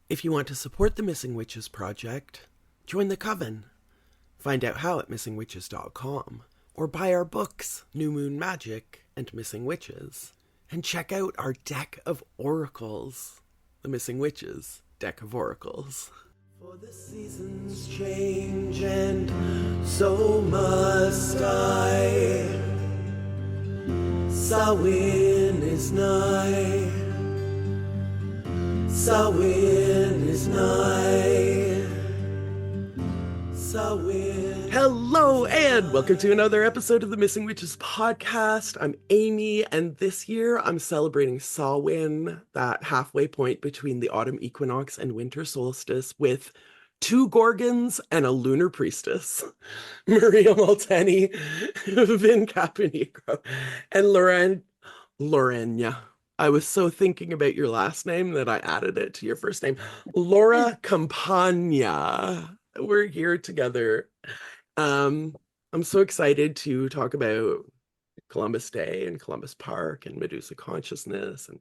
If you want to support the Missing Witches project, join the coven. Find out how at missingwitches.com, or buy our books, New Moon Magic and Missing Witches, and check out our deck of oracles, the Missing Witches deck of oracles. For the seasons change and so must I. Samhain is nigh. Samhain is nigh. Samhain. Hello and welcome to another episode of the Missing Witches podcast. I'm Amy, and this year I'm celebrating Samhain, that halfway point between the autumn equinox and winter solstice, with 2 Gorgons and a lunar priestess. Maria Molteni, Vin Caponigro, and Lorena. I was so thinking about your last name that I added it to your first name. Laura Campagna. We're here together. I'm so excited to talk about Columbus Day and Columbus Park and Medusa consciousness and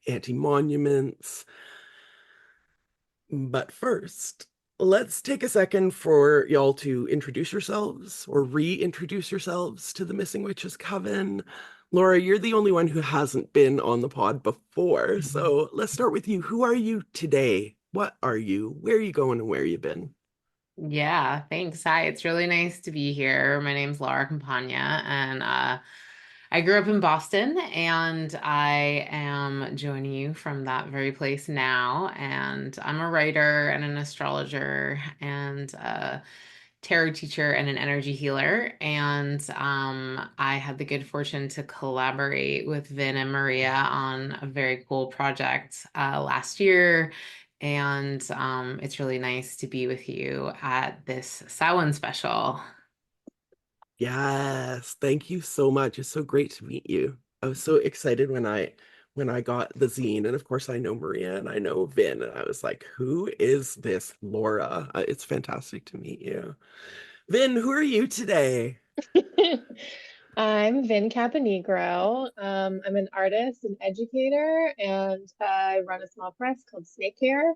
anti-monuments. But first, let's take a second for y'all to introduce yourselves or reintroduce yourselves to the Missing Witches Coven. Laura, you're the only one who hasn't been on the pod before, so let's start with you. Who are you today? What are you? Where are you going and where you been? Yeah, thanks. Hi, it's really nice to be here. My name's Laura Campagna, and I grew up in Boston, and I am joining you from that very place now. And I'm a writer and an astrologer and a tarot teacher and an energy healer. And I had the good fortune to collaborate with Vin and Maria on a very cool project last year. And it's really nice to be with you at this Samhain special. Yes, thank you so much. It's so great to meet you. I was so excited when I got the zine, and of course I know Maria and I know Vin, and I was like, who is this Laura? It's fantastic to meet you. Vin, who are you today? I'm Vin Caponigro. I'm an artist and educator, and I run a small press called Snake Care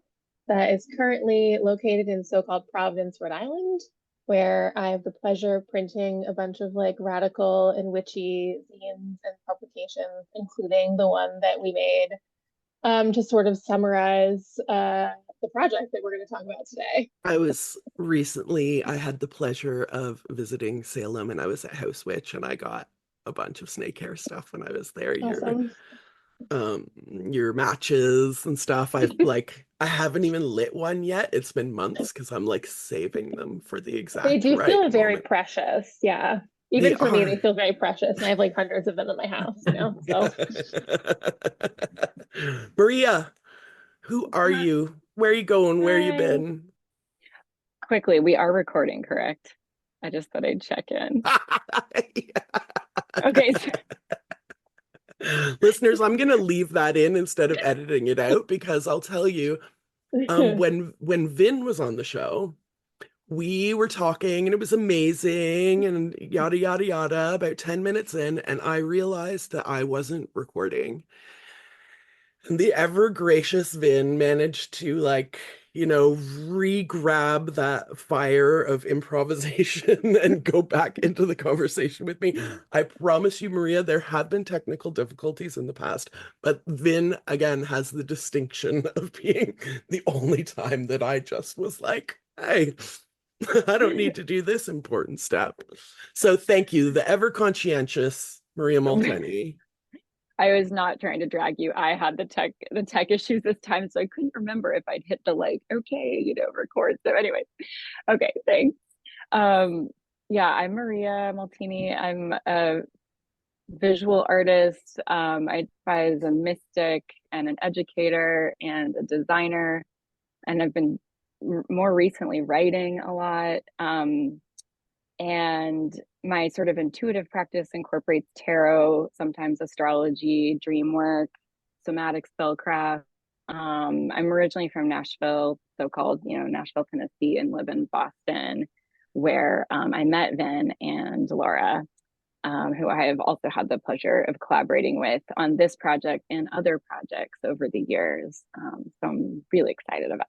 that is currently located in so-called Providence, Rhode Island, where I have the pleasure of printing a bunch of like radical and witchy zines and publications, including the one that we made to sort of summarize the project that we're going to talk about today. I had the pleasure of visiting Salem, and I was at House Witch, and I got a bunch of snake hair stuff when I was there. Awesome. Your matches and stuff. I haven't even lit one yet. It's been months because I'm like saving them for the They exact do right feel very moment. precious. Yeah. They Even for me, they are. feel very precious. And I have like hundreds of them in my house, you know? So Maria, who are you? Where are you going? Where you Hi. been? Quickly, we are recording, correct? I just thought I'd check in. Okay. Listeners, I'm gonna leave that in instead of editing it out, because I'll tell you, when Vin was on the show, we were talking and it was amazing and yada yada yada. About 10 minutes in, and I realized that I wasn't recording. And the ever gracious Vin managed to, like, re-grab that fire of improvisation and go back into the conversation with me. I promise you, Maria, there have been technical difficulties in the past, but Vin again has the distinction of being the only time that I just was like, hey, I don't need to do this important step. So thank you, the ever conscientious Maria Molteni. I was not trying to drag you. I had the tech issues this time, so I couldn't remember if I'd hit the like, okay, record. So anyway, okay, thanks. Um, yeah, I'm Maria Molteni. I'm a visual artist. I identify as a mystic and an educator and a designer, and I've been more recently writing a lot. And my sort of intuitive practice incorporates tarot, sometimes astrology, dream work, somatic spellcraft. I'm originally from Nashville, so-called, Nashville, Tennessee, and live in Boston, where I met Vin and Laura, who I have also had the pleasure of collaborating with on this project and other projects over the years. So I'm really excited about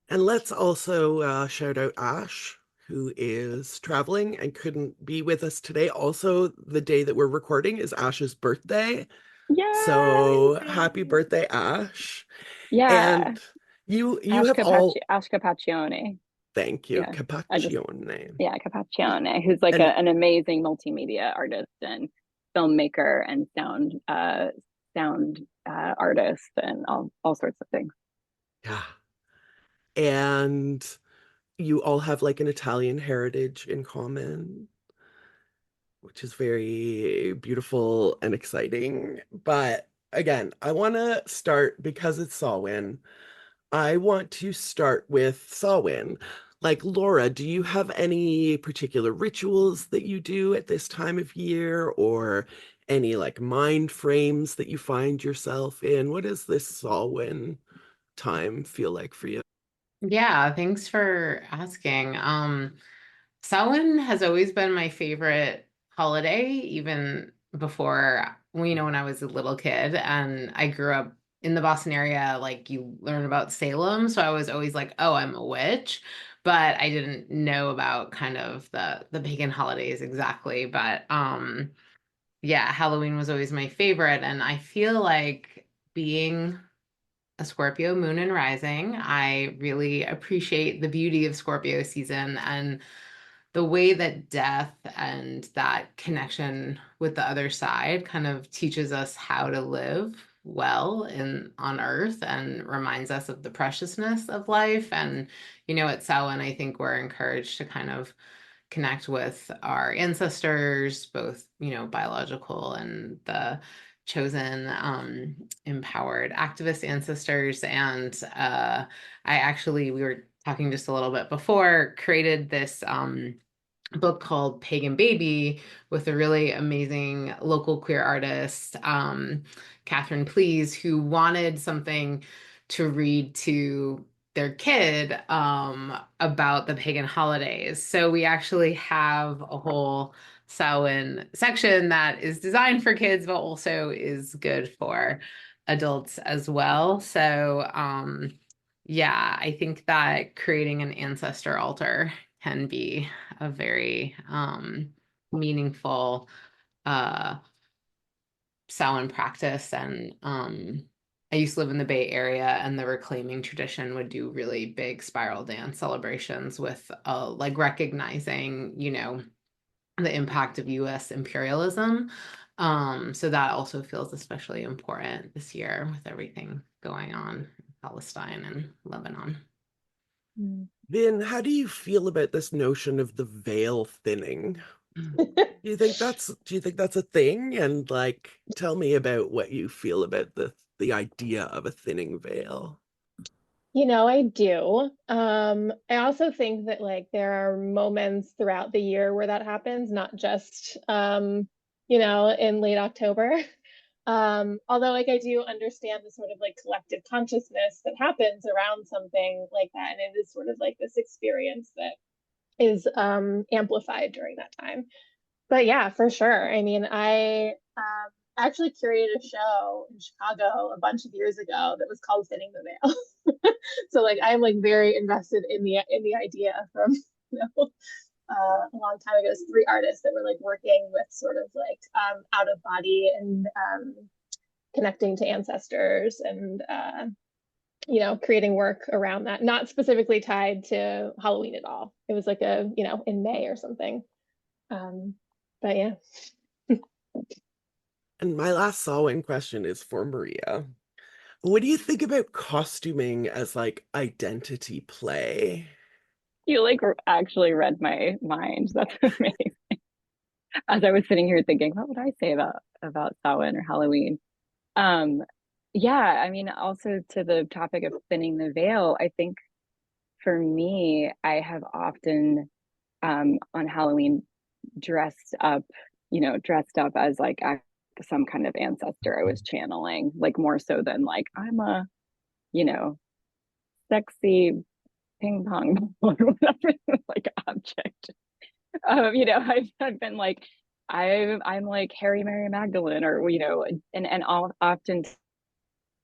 And let's also shout out Ash, who is traveling and couldn't be with us today. Also, the day that we're recording is Ash's birthday. Yay! So happy birthday, Ash. Yeah, And you have all, Ash Capacione. thank you, Yeah, I just Capacione. yeah, Capacione, who's like And an amazing multimedia artist and filmmaker and sound artist and all sorts of things. yeah. And you all have like an Italian heritage in common, which is very beautiful and exciting. But again, I want to start because it's Samhain. I want to start with Samhain. Like Laura, do you have any particular rituals that you do at this time of year or any like mind frames that you find yourself in? What does this Samhain time feel like for you? Yeah, thanks for asking. Samhain has always been my favorite holiday, even before, well, when I was a little kid and I grew up in the Boston area, like you learn about Salem. So I was always like, oh, I'm a witch, but I didn't know about kind of the pagan holidays exactly. But yeah, Halloween was always my favorite. And I feel like being a Scorpio moon and rising, I really appreciate the beauty of Scorpio season and the way that death and that connection with the other side kind of teaches us how to live well in on earth and reminds us of the preciousness of life. And at Samhain, I think we're encouraged to kind of connect with our ancestors, both, biological and the chosen, empowered activist ancestors. And we were talking just a little bit before, created this book called Pagan Baby with a really amazing local queer artist, Catherine Please, who wanted something to read to their kid about the pagan holidays. So we actually have a whole Samhain section that is designed for kids, but also is good for adults as well. So yeah, I think that creating an ancestor altar can be a very meaningful uh, Samhain practice. And I used to live in the Bay Area, and the reclaiming tradition would do really big spiral dance celebrations with like recognizing, the impact of US imperialism. So that also feels especially important this year with everything going on in Palestine and Lebanon. Mm. Then how do you feel about this notion of the veil thinning? Do you think that's a thing? And like tell me about what you feel about the idea of a thinning veil. I do. I also think that like there are moments throughout the year where that happens, not just in late October. Although like I do understand the sort of like collective consciousness that happens around something like that. And it is sort of like this experience that is amplified during that time. But yeah, for sure. I mean, I actually curated a show in Chicago a bunch of years ago that was called Thinning the Veil. So like I'm like very invested in the idea from a long time ago. It's three artists that were like working with sort of like out of body and connecting to ancestors and creating work around that, not specifically tied to Halloween at all. It was like in May or something. Um, but yeah. And my last Samhain question is for Maria. What do you think about costuming as like identity play? You like actually read my mind. That's amazing. As I was sitting here thinking, what would I say about Samhain or Halloween? Um, yeah, I mean, also to the topic of thinning the veil, I think for me, I have often on Halloween dressed up as like some kind of ancestor I was channeling, like more so than like I'm a, you know, sexy ping pong ball or whatever like object. I've been like I'm like Harry, Mary, Magdalene, or often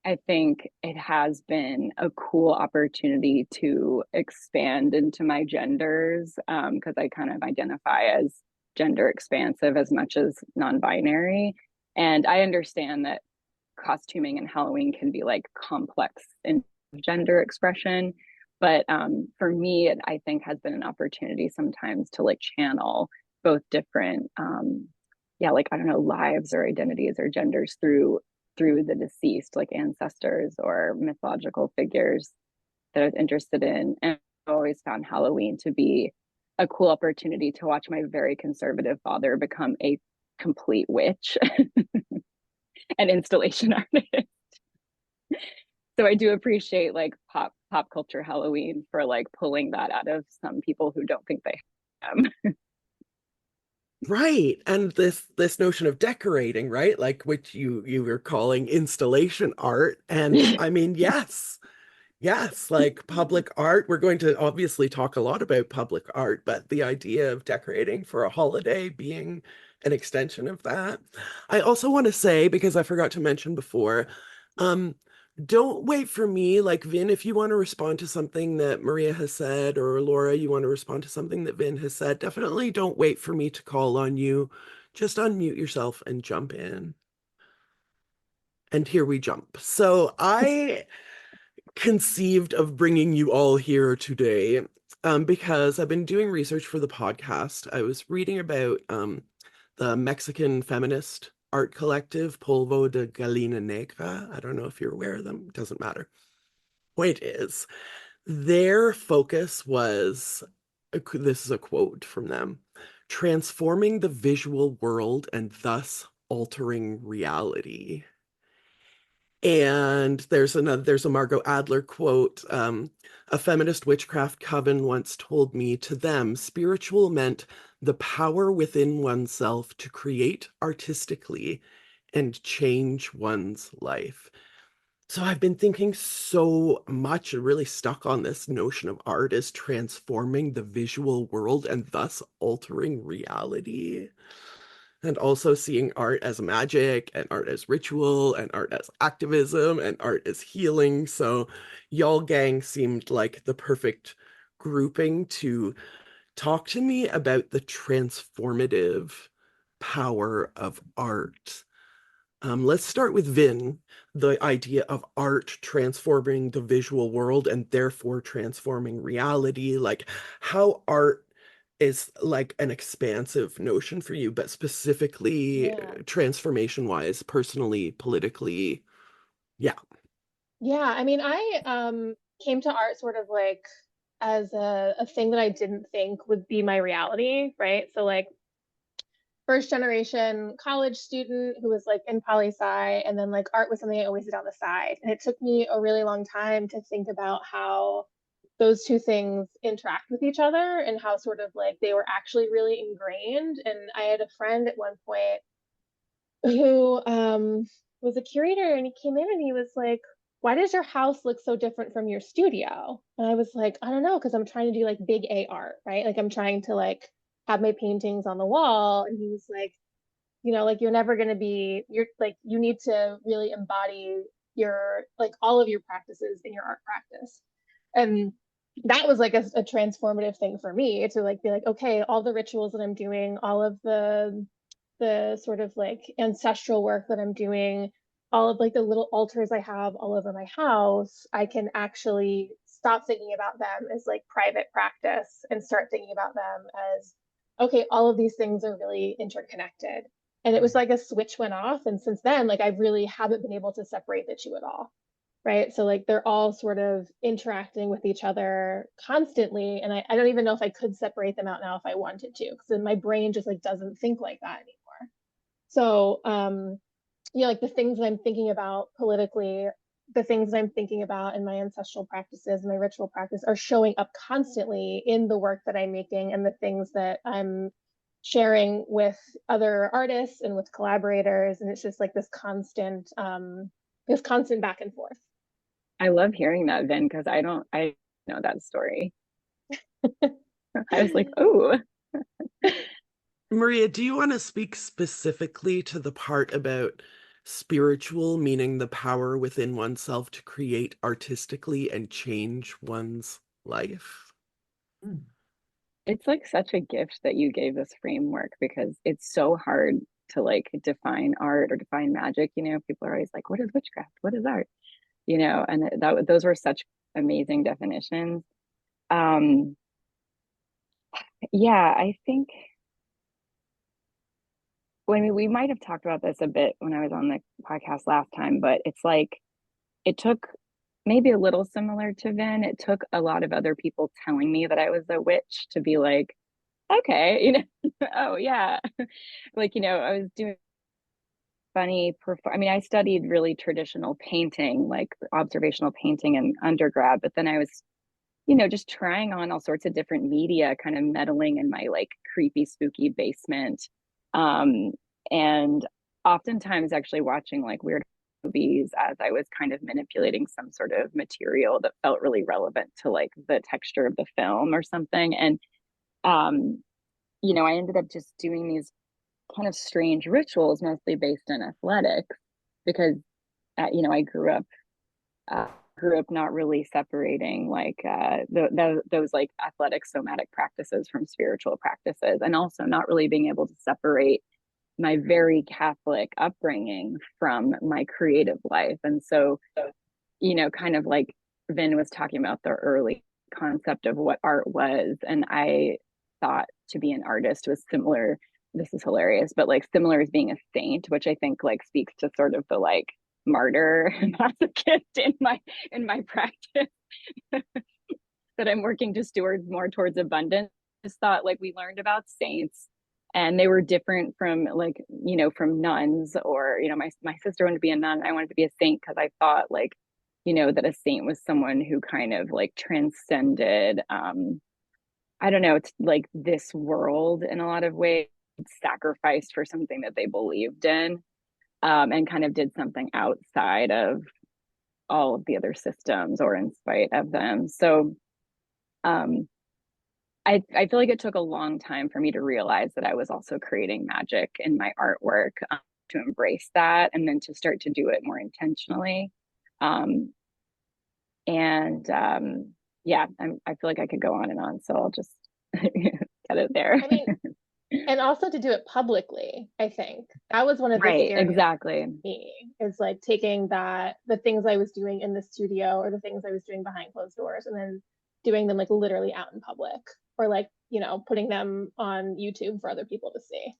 I think it has been a cool opportunity to expand into my genders, because I kind of identify as gender expansive as much as non-binary. And I understand that costuming and Halloween can be like complex in gender expression. But for me, it, I think, has been an opportunity sometimes to like channel both different, yeah, like, I don't know, lives or identities or genders through the deceased, like ancestors or mythological figures that I was interested in. And I always found Halloween to be a cool opportunity to watch my very conservative father become a complete witch and installation artist. So I do appreciate like pop culture Halloween for like pulling that out of some people who don't think they am. Right. And this notion of decorating, right? Like which you were calling installation art. And I mean, yes. Yes, like public art. We're going to obviously talk a lot about public art, but the idea of decorating for a holiday being an extension of that. I also want to say, because I forgot to mention before, um, don't wait for me. Like Vin, if you want to respond to something that Maria has said, or Laura, you want to respond to something that Vin has said, definitely don't wait for me to call on you. Just unmute yourself and jump in. And here we jump. So I conceived of bringing you all here today because I've been doing research for the podcast. I was reading about the Mexican feminist art collective Polvo de Galina Negra. I don't know if you're aware of them. It doesn't matter. Point is, their focus was, this is a quote from them, transforming the visual world and thus altering reality. And there's a Margot Adler quote, a feminist witchcraft coven once told me, to them, spiritual meant the power within oneself to create artistically and change one's life. So I've been thinking so much and really stuck on this notion of art as transforming the visual world and thus altering reality, and also seeing art as magic and art as ritual and art as activism and art as healing. So y'all gang seemed like the perfect grouping to talk to me about the transformative power of art. Let's start with Vin, the idea of art transforming the visual world and therefore transforming reality, like how art is like an expansive notion for you, but specifically Yeah. transformation wise, personally, politically. Yeah. Yeah, I mean, I came to art sort of like as a thing that I didn't think would be my reality, right? So like first generation college student who was like in poli sci, and then like art was something I always did on the side. And it took me a really long time to think about how those two things interact with each other and how sort of like they were actually really ingrained. And I had a friend at one point who was a curator, and he came in and he was like, why does your house look so different from your studio? And I was like, I don't know, because I'm trying to do like big A art, right? Like I'm trying to like have my paintings on the wall. And he was like, you know, like you're never going to be, you're like, you need to really embody your, like all of your practices in your art practice. And that was like a transformative thing for me to like be like, okay, all the rituals that I'm doing, all of the sort of like ancestral work that I'm doing, all of like the little altars I have all over my house, I can actually stop thinking about them as like private practice and start thinking about them as, okay, all of these things are really interconnected. And it was like a switch went off. And since then, like I really haven't been able to separate the two at all. Right. So like they're all sort of interacting with each other constantly. And I don't even know if I could separate them out now if I wanted to, because my brain just like doesn't think like that anymore. So you know, like the things that I'm thinking about politically, the things that I'm thinking about in my ancestral practices, my ritual practice are showing up constantly in the work that I'm making and the things that I'm sharing with other artists and with collaborators. And it's just like this constant back and forth. I love hearing that, Vin, because I know that story. I was like, oh. Maria, do you want to speak specifically to the part about spiritual meaning the power within oneself to create artistically and change one's life. It's like such a gift that you gave this framework, because it's so hard to like define art or define magic. You know, people are always like, what is witchcraft? What is art? You know, and those were such amazing definitions. Um, yeah, I think, well, I mean, we might have talked about this a bit when I was on the podcast last time, but it's like it took, maybe a little similar to Vin, it took a lot of other people telling me that I was a witch to be like, okay, you know, oh yeah. Like, you know, I was doing I mean, I studied really traditional painting, like observational painting in undergrad, but then I was, you know, just trying on all sorts of different media, kind of meddling in my like creepy, spooky basement. Um, and oftentimes actually watching like weird movies as I was kind of manipulating some sort of material that felt really relevant to like the texture of the film or something. And, you know, I ended up just doing these kind of strange rituals, mostly based in athletics, because, you know, I grew up not really separating like those like athletic somatic practices from spiritual practices, and also not really being able to separate my very Catholic upbringing from my creative life. And so, you know, kind of like Vin was talking about the early concept of what art was, and I thought to be an artist was similar. This is hilarious, but like similar as being a saint, which I think like speaks to sort of the like martyr masochist in my practice that I'm working to steward more towards abundance. Just thought like we learned about saints, and they were different from like, you know, from nuns, or, you know, my sister wanted to be a nun. I wanted to be a saint because I thought like, you know, that a saint was someone who kind of like transcended, I don't know, it's like this world in a lot of ways, sacrificed for something that they believed in, and kind of did something outside of all of the other systems or in spite of them. So um, I feel like it took a long time for me to realize that I was also creating magic in my artwork, to embrace that and then to start to do it more intentionally. Um, and yeah, I feel like I could go on and on, so I'll just cut it there. I mean, and also to do it publicly, I think that was one of the Right, scariest exactly. for me, is like taking the things I was doing in the studio or the things I was doing behind closed doors, and then doing them like literally out in public, or like, you know, putting them on YouTube for other people to see.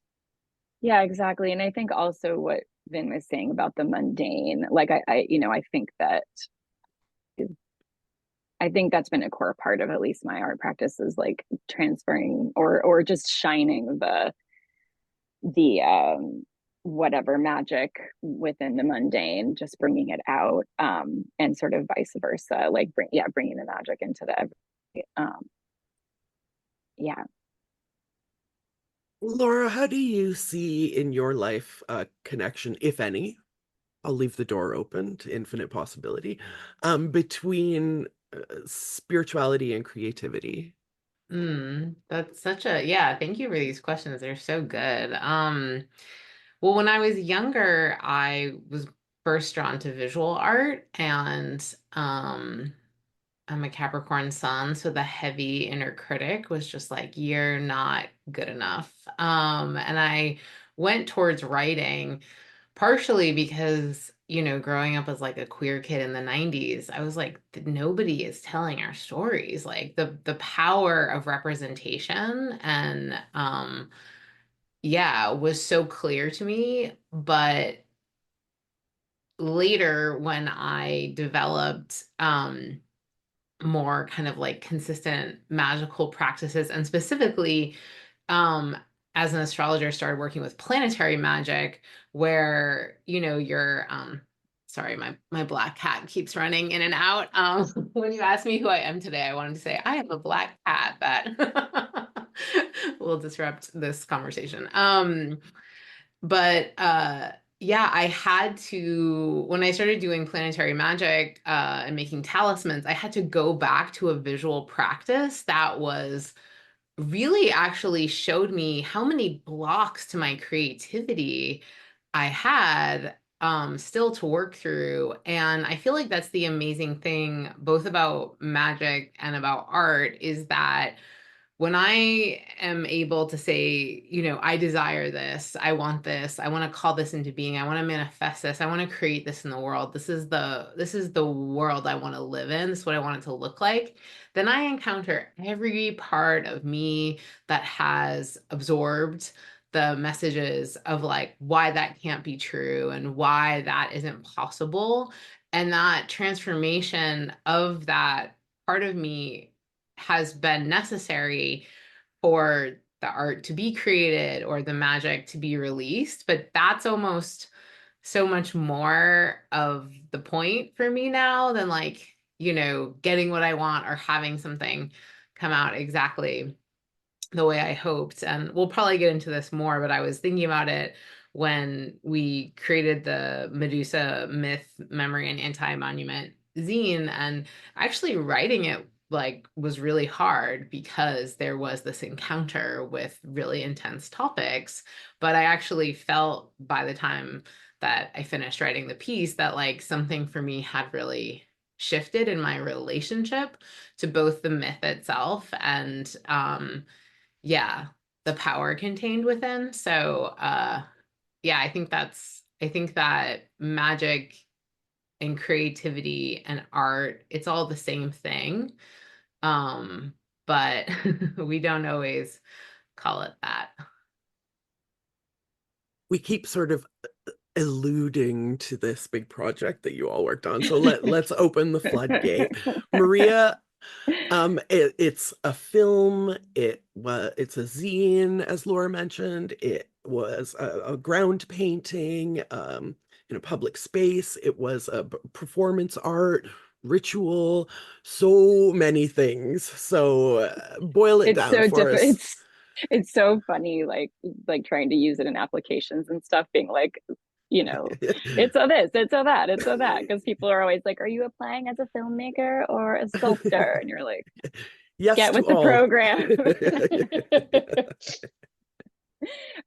Yeah, exactly. And I think also what Vin was saying about the mundane, like you know, I think that's been a core part of at least my art practice, is like transferring or just shining the whatever magic within the mundane, just bringing it out, and sort of vice versa, like bringing the magic into the yeah. Laura, how do you see in your life a connection, if any? I'll leave the door open to infinite possibility, between spirituality and creativity. That's such a, yeah, thank you for these questions. They're so good. Well, when I was younger, I was first drawn to visual art, and I'm a Capricorn sun, so the heavy inner critic was just like, you're not good enough. And I went towards writing, partially because, you know, growing up as like a queer kid in the 90s, I was like, nobody is telling our stories. Like the power of representation and yeah, was so clear to me. But later when I developed more kind of like consistent magical practices, and specifically um as an astrologer started working with planetary magic, where, you know, you're sorry, my black cat keeps running in and out. When you asked me who I am today, I wanted to say I am a black cat that will disrupt this conversation. But yeah, I had to, when I started doing planetary magic and making talismans, I had to go back to a visual practice that was really actually showed me how many blocks to my creativity I had still to work through. And I feel like that's the amazing thing, both about magic and about art, is that when I am able to say, you know, I desire this, I want this, I want to call this into being, I want to manifest this, I want to create this in the world. This is the world I want to live in. This is what I want it to look like. Then I encounter every part of me that has absorbed the messages of like why that can't be true and why that isn't possible. And that transformation of that part of me has been necessary for the art to be created or the magic to be released. But that's almost so much more of the point for me now than like, you know, getting what I want or having something come out exactly the way I hoped. And we'll probably get into this more, but I was thinking about it when we created the Medusa myth, memory, and anti-monument zine, and actually writing it like was really hard because there was this encounter with really intense topics. But I actually felt by the time that I finished writing the piece that like something for me had really shifted in my relationship to both the myth itself and yeah, the power contained within. So yeah, I think that magic and creativity and art, it's all the same thing. But we don't always call it that. We keep sort of alluding to this big project that you all worked on. So let's open the floodgate. Maria, it's a film, it's a zine, as Laura mentioned, it was a ground painting, in a public space, it was a performance art, ritual, so many things. So boil it It's down so for different. us. It's so funny, like trying to use it in applications and stuff, being like, you know, it's a this, it's a that, it's a that, because people are always like, are you applying as a filmmaker or a sculptor? And you're like, Yes get to with the all. program.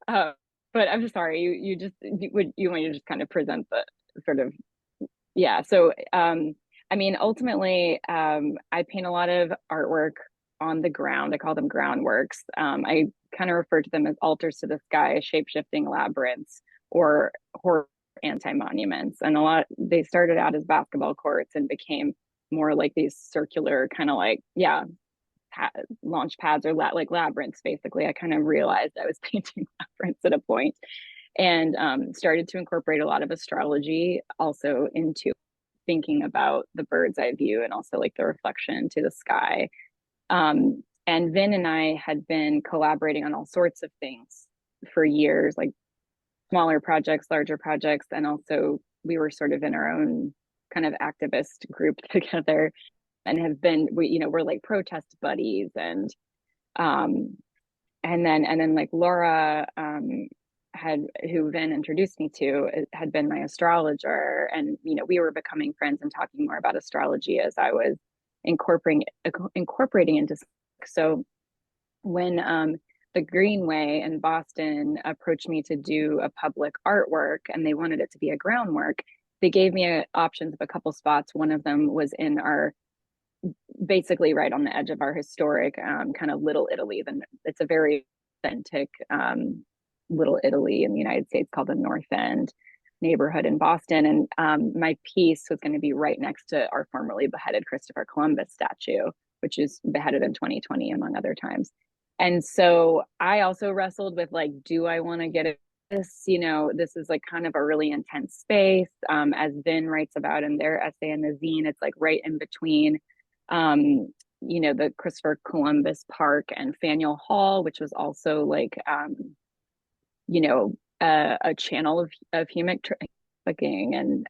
uh, but I'm just sorry, you want to just kind of present the sort of, yeah. So I mean, ultimately, I paint a lot of artwork on the ground. I call them groundworks. I kind of refer to them as altars to the sky, shape-shifting labyrinths, or horror anti-monuments. And a lot, they started out as basketball courts and became more like these circular kind of like, yeah, launch pads or like labyrinths. Basically, I kind of realized I was painting labyrinths at a point, and started to incorporate a lot of astrology also into thinking about the bird's eye view and also like the reflection to the sky. And Vin and I had been collaborating on all sorts of things for years, like smaller projects, larger projects, and also we were sort of in our own kind of activist group together, and have been, we're like protest buddies. Um and then like Laura, who Vin introduced me to, had been my astrologer, and we were becoming friends and talking more about astrology as I was incorporating into. So when the Greenway in Boston approached me to do a public artwork and they wanted it to be a groundwork, they gave me options of a couple spots. One of them was in our, basically right on the edge of our historic kind of Little Italy. Then it's a very authentic Little Italy in the United States called the North End neighborhood in Boston. And my piece was going to be right next to our formerly beheaded Christopher Columbus statue, which is beheaded in 2020, among other times. And so I also wrestled with like, do I want to get it? This is like kind of a really intense space. As Vin writes about in their essay in the zine, it's like right in between, the Christopher Columbus Park and Faneuil Hall, which was also like, a channel of human trafficking and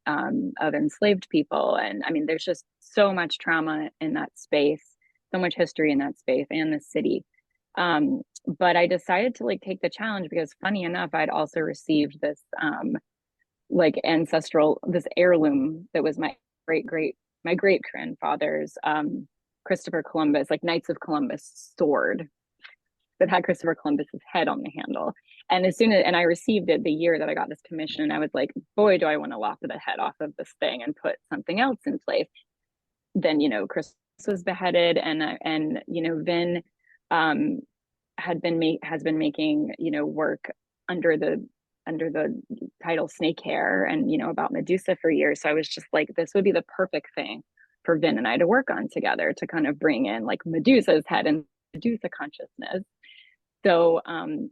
of enslaved people. And I mean, there's just so much trauma in that space, so much history in that space and the city. But I decided to like take the challenge because, funny enough, I'd also received this this heirloom that was my great grandfather's Christopher Columbus, like Knights of Columbus sword. that had Christopher Columbus's head on the handle. And and I received it the year that I got this commission, and I was like, boy, do I want to lop the head off of this thing and put something else in place. Then, Chris was beheaded, and Vin has been making, work under the title Snake Hair and, about Medusa for years. So I was just like, this would be the perfect thing for Vin and I to work on together, to kind of bring in like Medusa's head and Medusa consciousness. So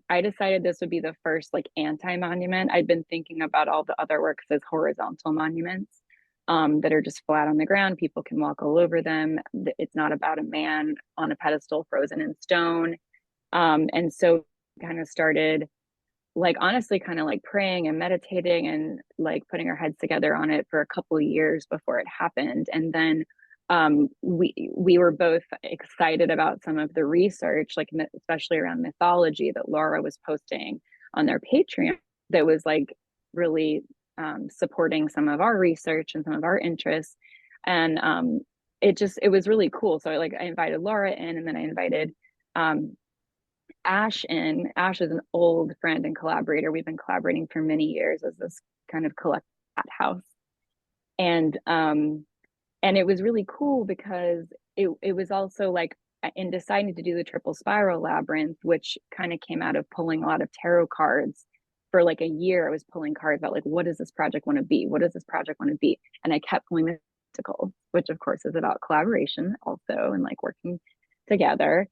I decided this would be the first like anti-monument. I'd been thinking about all the other works as horizontal monuments that are just flat on the ground. People can walk all over them. It's not about a man on a pedestal frozen in stone. And so kind of started like honestly kind of like praying and meditating and like putting our heads together on it for a couple of years before it happened. And then we were both excited about some of the research, like especially around mythology, that Laura was posting on their Patreon, that was like really supporting some of our research and some of our interests. And it was really cool. So I invited Laura in, and then I invited Ash in. Ash is an old friend and collaborator. We've been collaborating for many years as this kind of collective house. And it was really cool because it was also like, in deciding to do the triple spiral labyrinth, which kind of came out of pulling a lot of tarot cards for like a year. I was pulling cards about like, what does this project want to be? What does this project want to be? And I kept pulling mystical, which of course is about collaboration also, and like working together.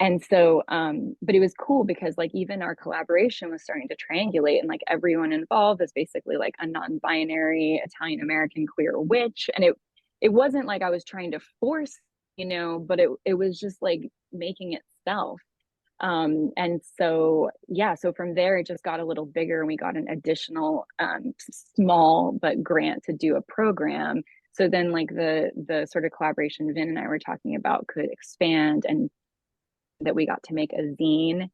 And so, but it was cool because like even our collaboration was starting to triangulate, and like everyone involved is basically like a non-binary Italian-American queer witch. And it wasn't like I was trying to force, but it was just like making itself. And so, yeah, so from there, it just got a little bigger, and we got an additional small but grant to do a program. So then like the sort of collaboration Vin and I were talking about could expand, and that we got to make a zine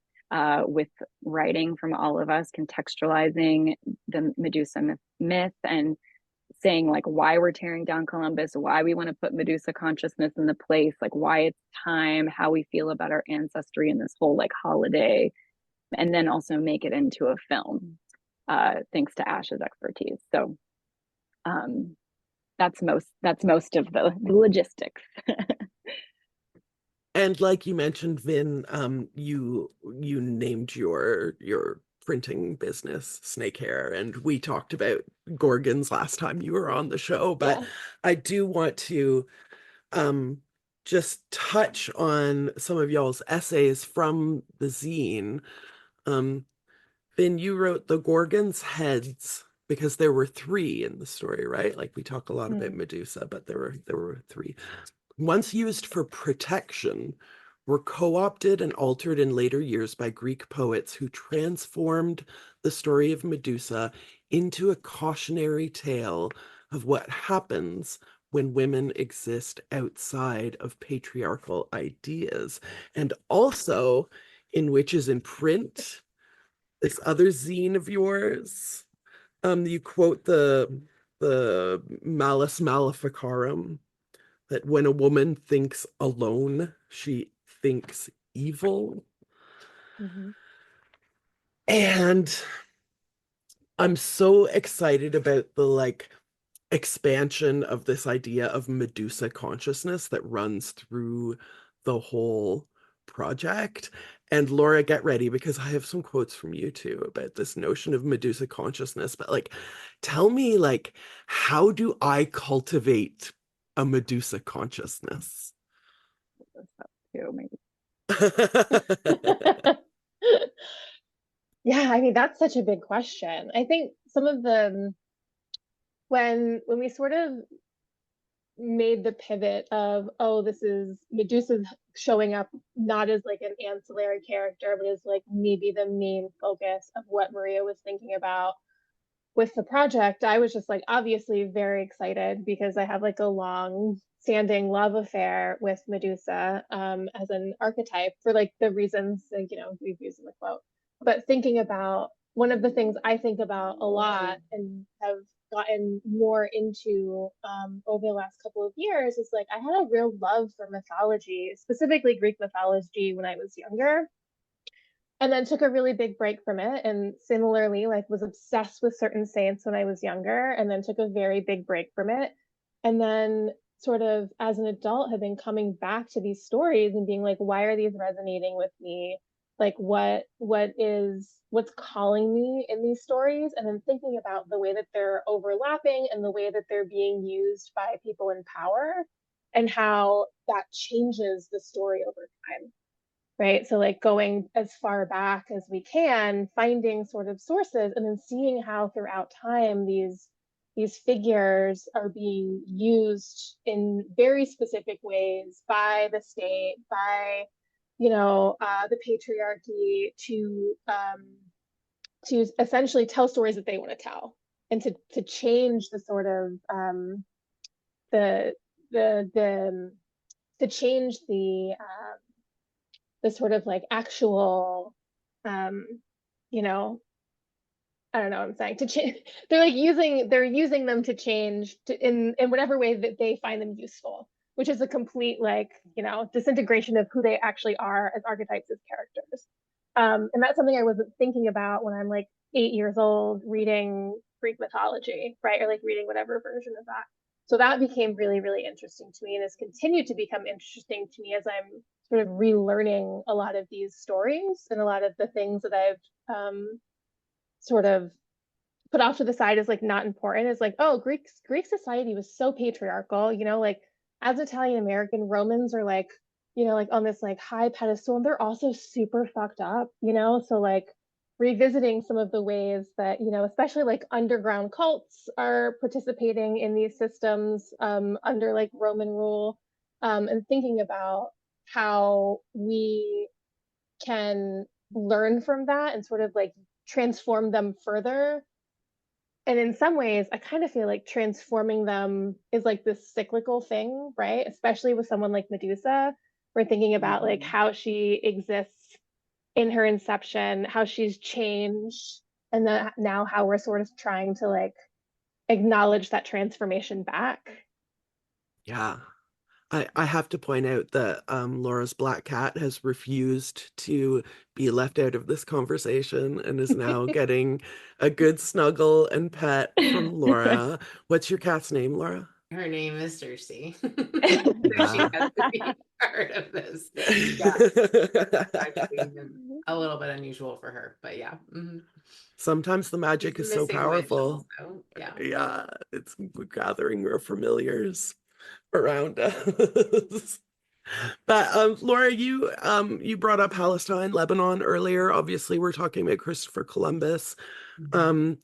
with writing from all of us, contextualizing the Medusa myth and saying like why we're tearing down Columbus, why we want to put Medusa consciousness in the place, like why it's time, how we feel about our ancestry and this whole like holiday, and then also make it into a film, thanks to Ash's expertise. So that's most of the logistics. And like you mentioned, Vin, you named your printing business Snake Hair, and we talked about Gorgons last time you were on the show, but yeah. I do want to just touch on some of y'all's essays from the zine. Vin, you wrote the Gorgons' heads because there were 3 in the story, right? Like we talk a lot about Medusa, but there were 3. Once used for protection, were co-opted and altered in later years by Greek poets who transformed the story of Medusa into a cautionary tale of what happens when women exist outside of patriarchal ideas. And also in Witches in Print, this other zine of yours, you quote the Malus Maleficarum, that when a woman thinks alone, she thinks evil. Mm-hmm. And I'm so excited about the like expansion of this idea of Medusa consciousness that runs through the whole project. And Laura, get ready, because I have some quotes from you too about this notion of Medusa consciousness. But like, tell me, like, how do I cultivate a Medusa consciousness? Yeah, I mean, that's such a big question. I think some of the when we sort of made the pivot of, oh, this is Medusa showing up not as like an ancillary character, but as like maybe the main focus of what Maria was thinking about with the project, I was just like obviously very excited because I have like a long standing love affair with Medusa as an archetype for like the reasons like, we've used in the quote. But thinking about one of the things I think about a lot and have gotten more into over the last couple of years is like I had a real love for mythology, specifically Greek mythology, when I was younger. and then took a really big break from it. And similarly, like was obsessed with certain saints when I was younger, and then took a very big break from it. And then sort of as an adult have been coming back to these stories and being like, why are these resonating with me? Like what's calling me in these stories? And then thinking about the way that they're overlapping and the way that they're being used by people in power and how that changes the story over time, right? So like going as far back as we can, finding sort of sources, and then seeing how throughout time these figures are being used in very specific ways by the state, by the patriarchy to essentially tell stories that they want to tell, and to change the sort of the the to change the sort of like actual um you know I don't know what I'm saying, to change. They're using them to change in whatever way that they find them useful, which is a complete like disintegration of who they actually are as archetypes, as characters. And that's something I wasn't thinking about when I'm like 8 years old reading Greek mythology, right? Or like reading whatever version of that. So that became really, really interesting to me, and has continued to become interesting to me as I'm sort of relearning a lot of these stories and a lot of the things that I've sort of put off to the side as like not important. Is like, oh, Greek society was so patriarchal, like as Italian American, Romans are like, like on this like high pedestal, and they're also super fucked up, so like revisiting some of the ways that, especially like underground cults are participating in these systems under like Roman rule, and thinking about how we can learn from that and sort of like transform them further. And in some ways, I kind of feel like transforming them is like this cyclical thing, right? Especially with someone like Medusa. We're thinking about like how she exists in her inception, how she's changed, and then now how we're sort of trying to like acknowledge that transformation back. Yeah. I have to point out that Laura's black cat has refused to be left out of this conversation and is now getting a good snuggle and pet from Laura. What's your cat's name, Laura? Her name is Cersei. So she Yeah. has to be part of this. Yeah, actually a little bit unusual for her, but yeah. Sometimes the She's magic the is so missing witch powerful. also. Yeah. Yeah, it's gathering our familiars around us. But Laura, you brought up Palestine, Lebanon earlier. Obviously, we're talking about Christopher Columbus. Um,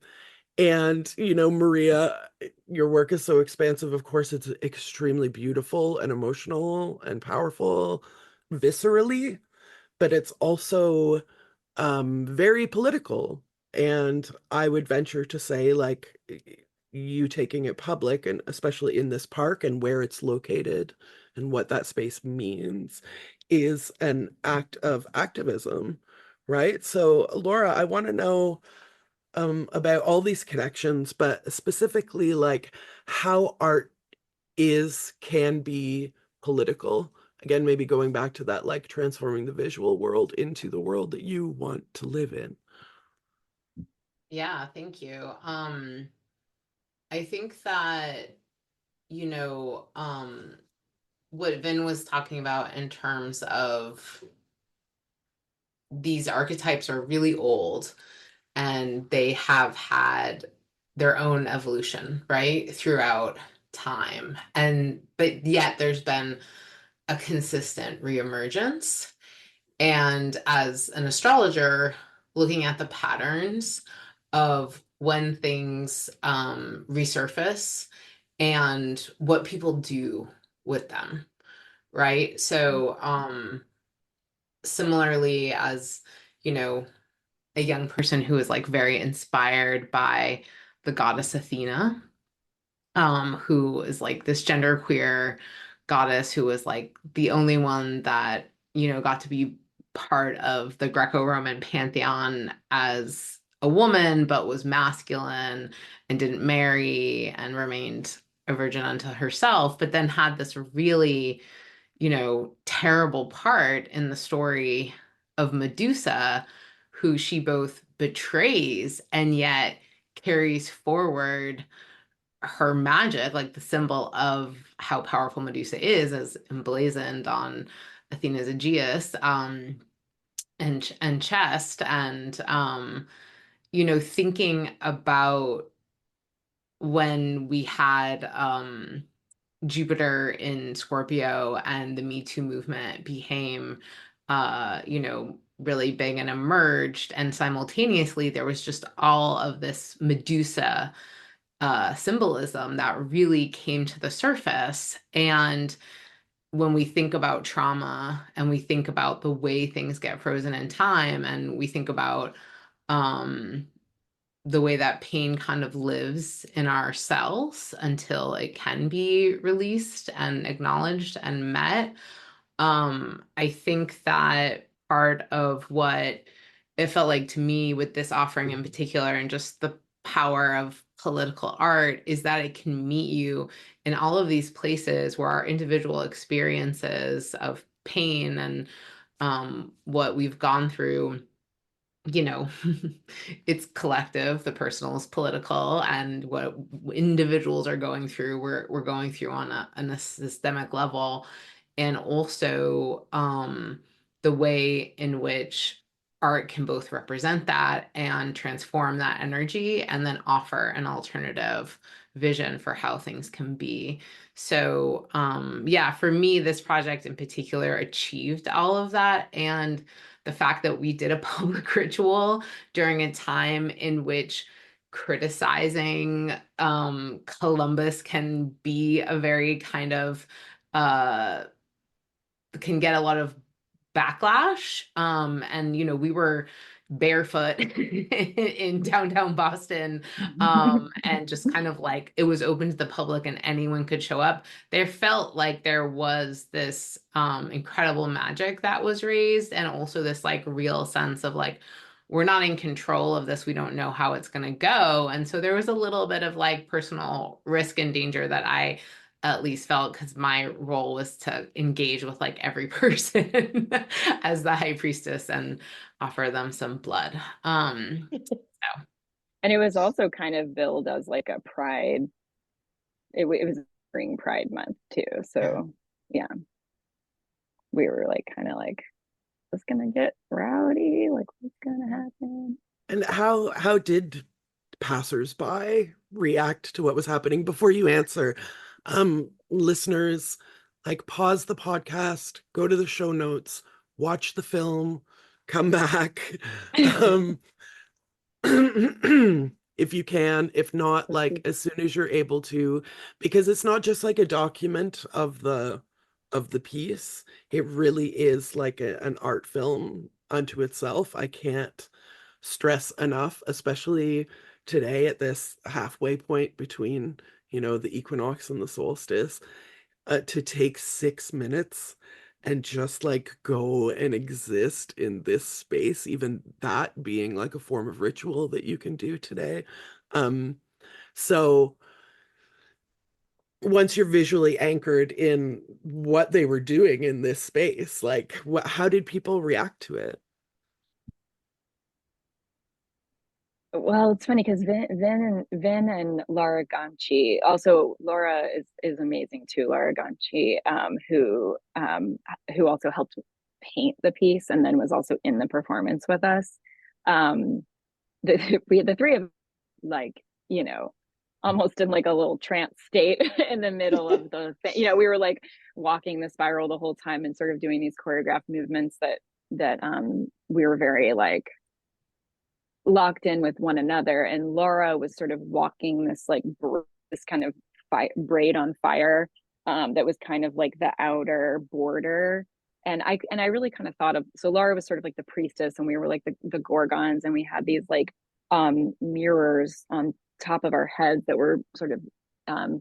and Maria, your work is so expansive. Of course, it's extremely beautiful and emotional and powerful, viscerally, but it's also very political. And I would venture to say, like, you taking it public, and especially in this park and where it's located and what that space means, is an act of activism, right? So, Laura, I want to know about all these connections, but specifically, like, how art can be political. Again, maybe going back to that, like transforming the visual world into the world that you want to live in. Yeah, thank you. I think that, you know, um, what Vin was talking about in terms of these archetypes are really old and they have had their own evolution, right, throughout time. But yet there's been a consistent reemergence. And as an astrologer, looking at the patterns of when things resurface and what people do with them, right? So, similarly, as you know, a young person who is like very inspired by the goddess Athena, who is like this genderqueer goddess who was like the only one that, got to be part of the Greco-Roman pantheon as a woman, but was masculine and didn't marry and remained a virgin unto herself, but then had this really, terrible part in the story of Medusa, who she both betrays and yet carries forward her magic, like the symbol of how powerful Medusa is, as emblazoned on Athena's Aegeus, and chest, and thinking about when we had Jupiter in Scorpio and the Me Too movement became, really big and emerged. And simultaneously, there was just all of this Medusa symbolism that really came to the surface. And when we think about trauma and we think about the way things get frozen in time, and we think about um, the way that pain kind of lives in our cells until it can be released and acknowledged and met. I think that part of what it felt like to me with this offering in particular, and just the power of political art, is that it can meet you in all of these places where our individual experiences of pain and what we've gone through, you know, it's collective, the personal is political, and what individuals are going through, we're going through on a systemic level. And also the way in which art can both represent that and transform that energy, and then offer an alternative vision for how things can be. So yeah, for me, this project in particular achieved all of that. And the fact that we did a public ritual during a time in which criticizing Columbus can be a very kind of can get a lot of backlash. And we were barefoot in downtown Boston, and just kind of like it was open to the public and anyone could show up. There felt like there was this incredible magic that was raised, and also this like real sense of like, we're not in control of this. We don't know how it's going to go. And so there was a little bit of like personal risk and danger that I at least felt, because my role was to engage with like every person as the high priestess and offer them some blood. So. And it was also kind of billed as like a pride. It was spring Pride month too. So yeah, we were like kind of like, what's gonna get rowdy? Like, what's gonna happen? And how did passersby react to what was happening? Before you answer, listeners, like pause the podcast, go to the show notes, watch the film, come back. Um, if you can, if not, like as soon as you're able to, because it's not just like a document of the piece. It really is like an art film unto itself. I can't stress enough, especially today at this halfway point between, the equinox and the solstice, to take 6 minutes and just like go and exist in this space, even that being like a form of ritual that you can do today. So once you're visually anchored in what they were doing in this space, like how did people react to it? Well, it's funny because Vin and Laura Ganci, also Laura is amazing too. Laura Ganci, who also helped paint the piece and then was also in the performance with us. We had the three of like, almost in like a little trance state in the middle of the thing. We were like walking the spiral the whole time and sort of doing these choreographed movements that we were very like locked in with one another. And Laura was sort of walking this like this kind of braid on fire, that was kind of like the outer border. And I really kind of thought of, so Laura was sort of like the priestess and we were like the gorgons, and we had these like mirrors on top of our heads that were sort of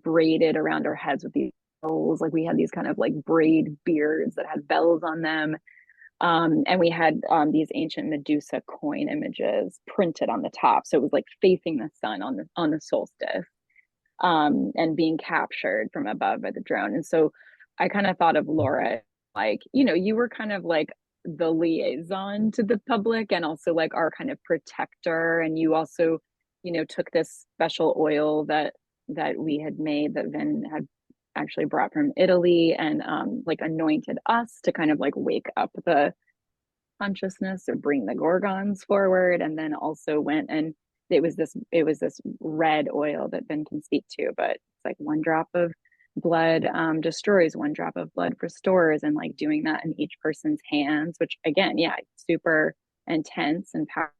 braided around our heads with these bells. Like we had these kind of like braid beards that had bells on them. And we had these ancient Medusa coin images printed on the top. So it was like facing the sun on the solstice, and being captured from above by the drone. And so I kind of thought of Laura, like, you were kind of like the liaison to the public and also like our kind of protector. And you also, took this special oil that we had made that Vin had actually brought from Italy and like anointed us to kind of like wake up the consciousness or bring the gorgons forward. And then also went and it was this red oil that Ben can speak to, but it's like one drop of blood destroys, one drop of blood restores, and like doing that in each person's hands, which again, yeah, super intense and powerful.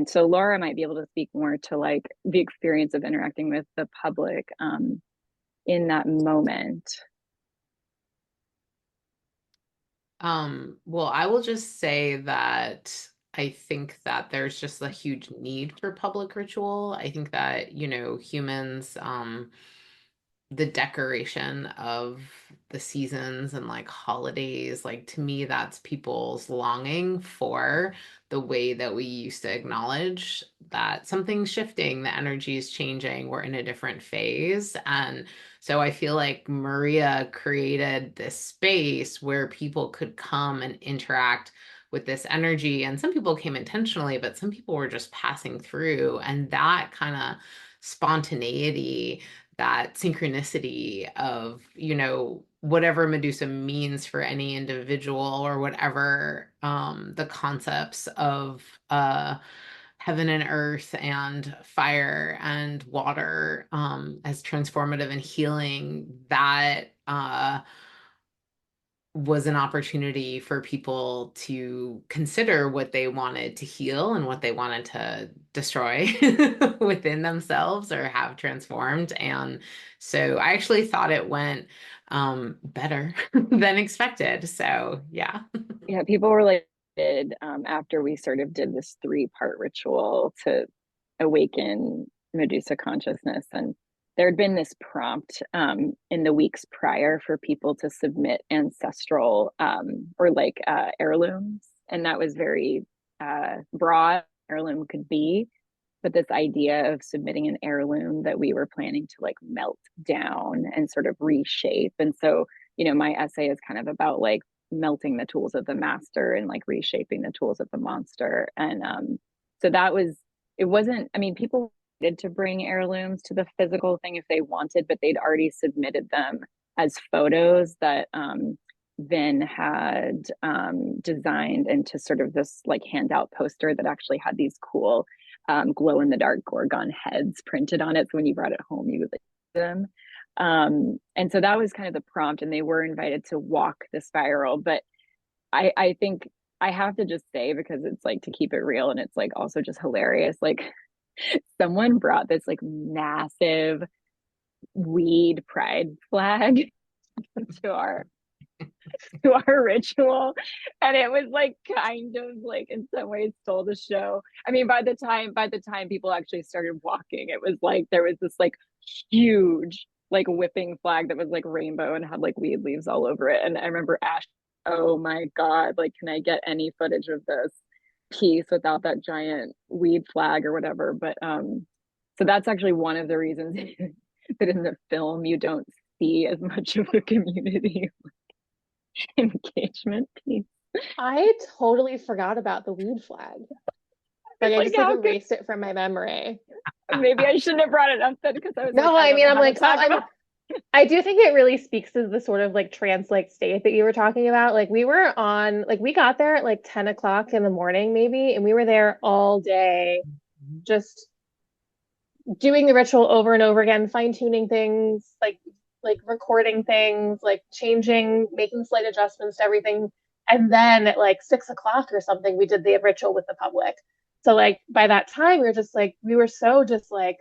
So Laura might be able to speak more to like the experience of interacting with the public in that moment. Well, I will just say that I think that there's just a huge need for public ritual. I think that, humans, the decoration of the seasons and like holidays, like to me, that's people's longing for the way that we used to acknowledge that something's shifting, the energy is changing, we're in a different phase. And so I feel like Maria created this space where people could come and interact with this energy. And some people came intentionally, but some people were just passing through. And that kind of spontaneity, that synchronicity of, whatever Medusa means for any individual, or whatever the concepts of heaven and earth and fire and water as transformative and healing, that was an opportunity for people to consider what they wanted to heal and what they wanted to destroy within themselves or have transformed. And so I actually thought it went better than expected. So yeah. Yeah, people were like, after we sort of did this 3-part ritual to awaken Medusa consciousness, and there had been this prompt in the weeks prior for people to submit ancestral or like heirlooms, and that was very broad. Heirloom could be, but this idea of submitting an heirloom that we were planning to like melt down and sort of reshape. And so, my essay is kind of about like melting the tools of the master and like reshaping the tools of the monster. And so that was, it wasn't, I mean, people needed to bring heirlooms to the physical thing if they wanted, but they'd already submitted them as photos that Vin had designed into sort of this like handout poster that actually had these cool glow in the dark Gorgon heads printed on it. So when you brought it home, you would like them. And so that was kind of the prompt, and they were invited to walk the spiral. But I think I have to just say, because it's like to keep it real and it's like also just hilarious, like someone brought this like massive weed pride flag to our ritual, and it was like kind of like in some ways stole the show. I mean, by the time people actually started walking, it was like there was this like huge like whipping flag that was like rainbow and had like weed leaves all over it. And I remember Ash, oh my God, like, can I get any footage of this piece without that giant weed flag or whatever? But so that's actually one of the reasons that in the film you don't see as much of the community engagement piece. I totally forgot about the weed flag. Like I just like erased it from my memory. Maybe I shouldn't have brought it up then, because I was no, I mean, I'm like, I do think it really speaks to the sort of like trance-like state that you were talking about. Like we were on, like we got there at like 10 o'clock in the morning maybe, and we were there all day, just doing the ritual over and over again, fine-tuning things, like recording things, like changing, making slight adjustments to everything. And then at like 6 o'clock or something, we did the ritual with the public. So like by that time, we were just like, we were so just like,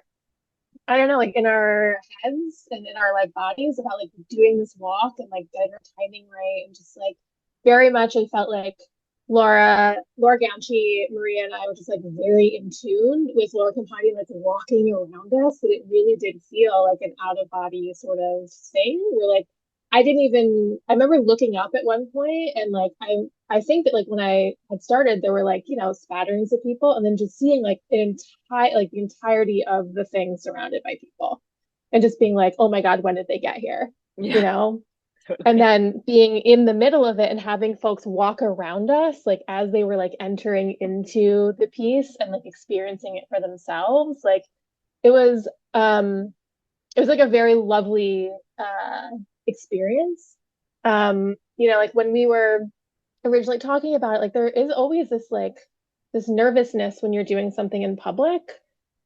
I don't know, like in our heads and in our like bodies about like doing this walk and like getting our timing right. And just like very much, I felt like Laura Ganchi, Maria, and I were just like very in tune with Laura Campagna, like walking around us. But it really did feel like an out of body sort of thing. We're like, I remember looking up at one point and like, I think that like when I had started, there were like, spatterings of people, and then just seeing like the entirety of the thing surrounded by people and just being like, oh my God, when did they get here? Yeah. And Totally. then being in the middle of it and having folks walk around us, like as they were like entering into the piece and like experiencing it for themselves, like it was um it was like a very lovely experience. Like when we were originally talking about it, like there is always this nervousness when you're doing something in public.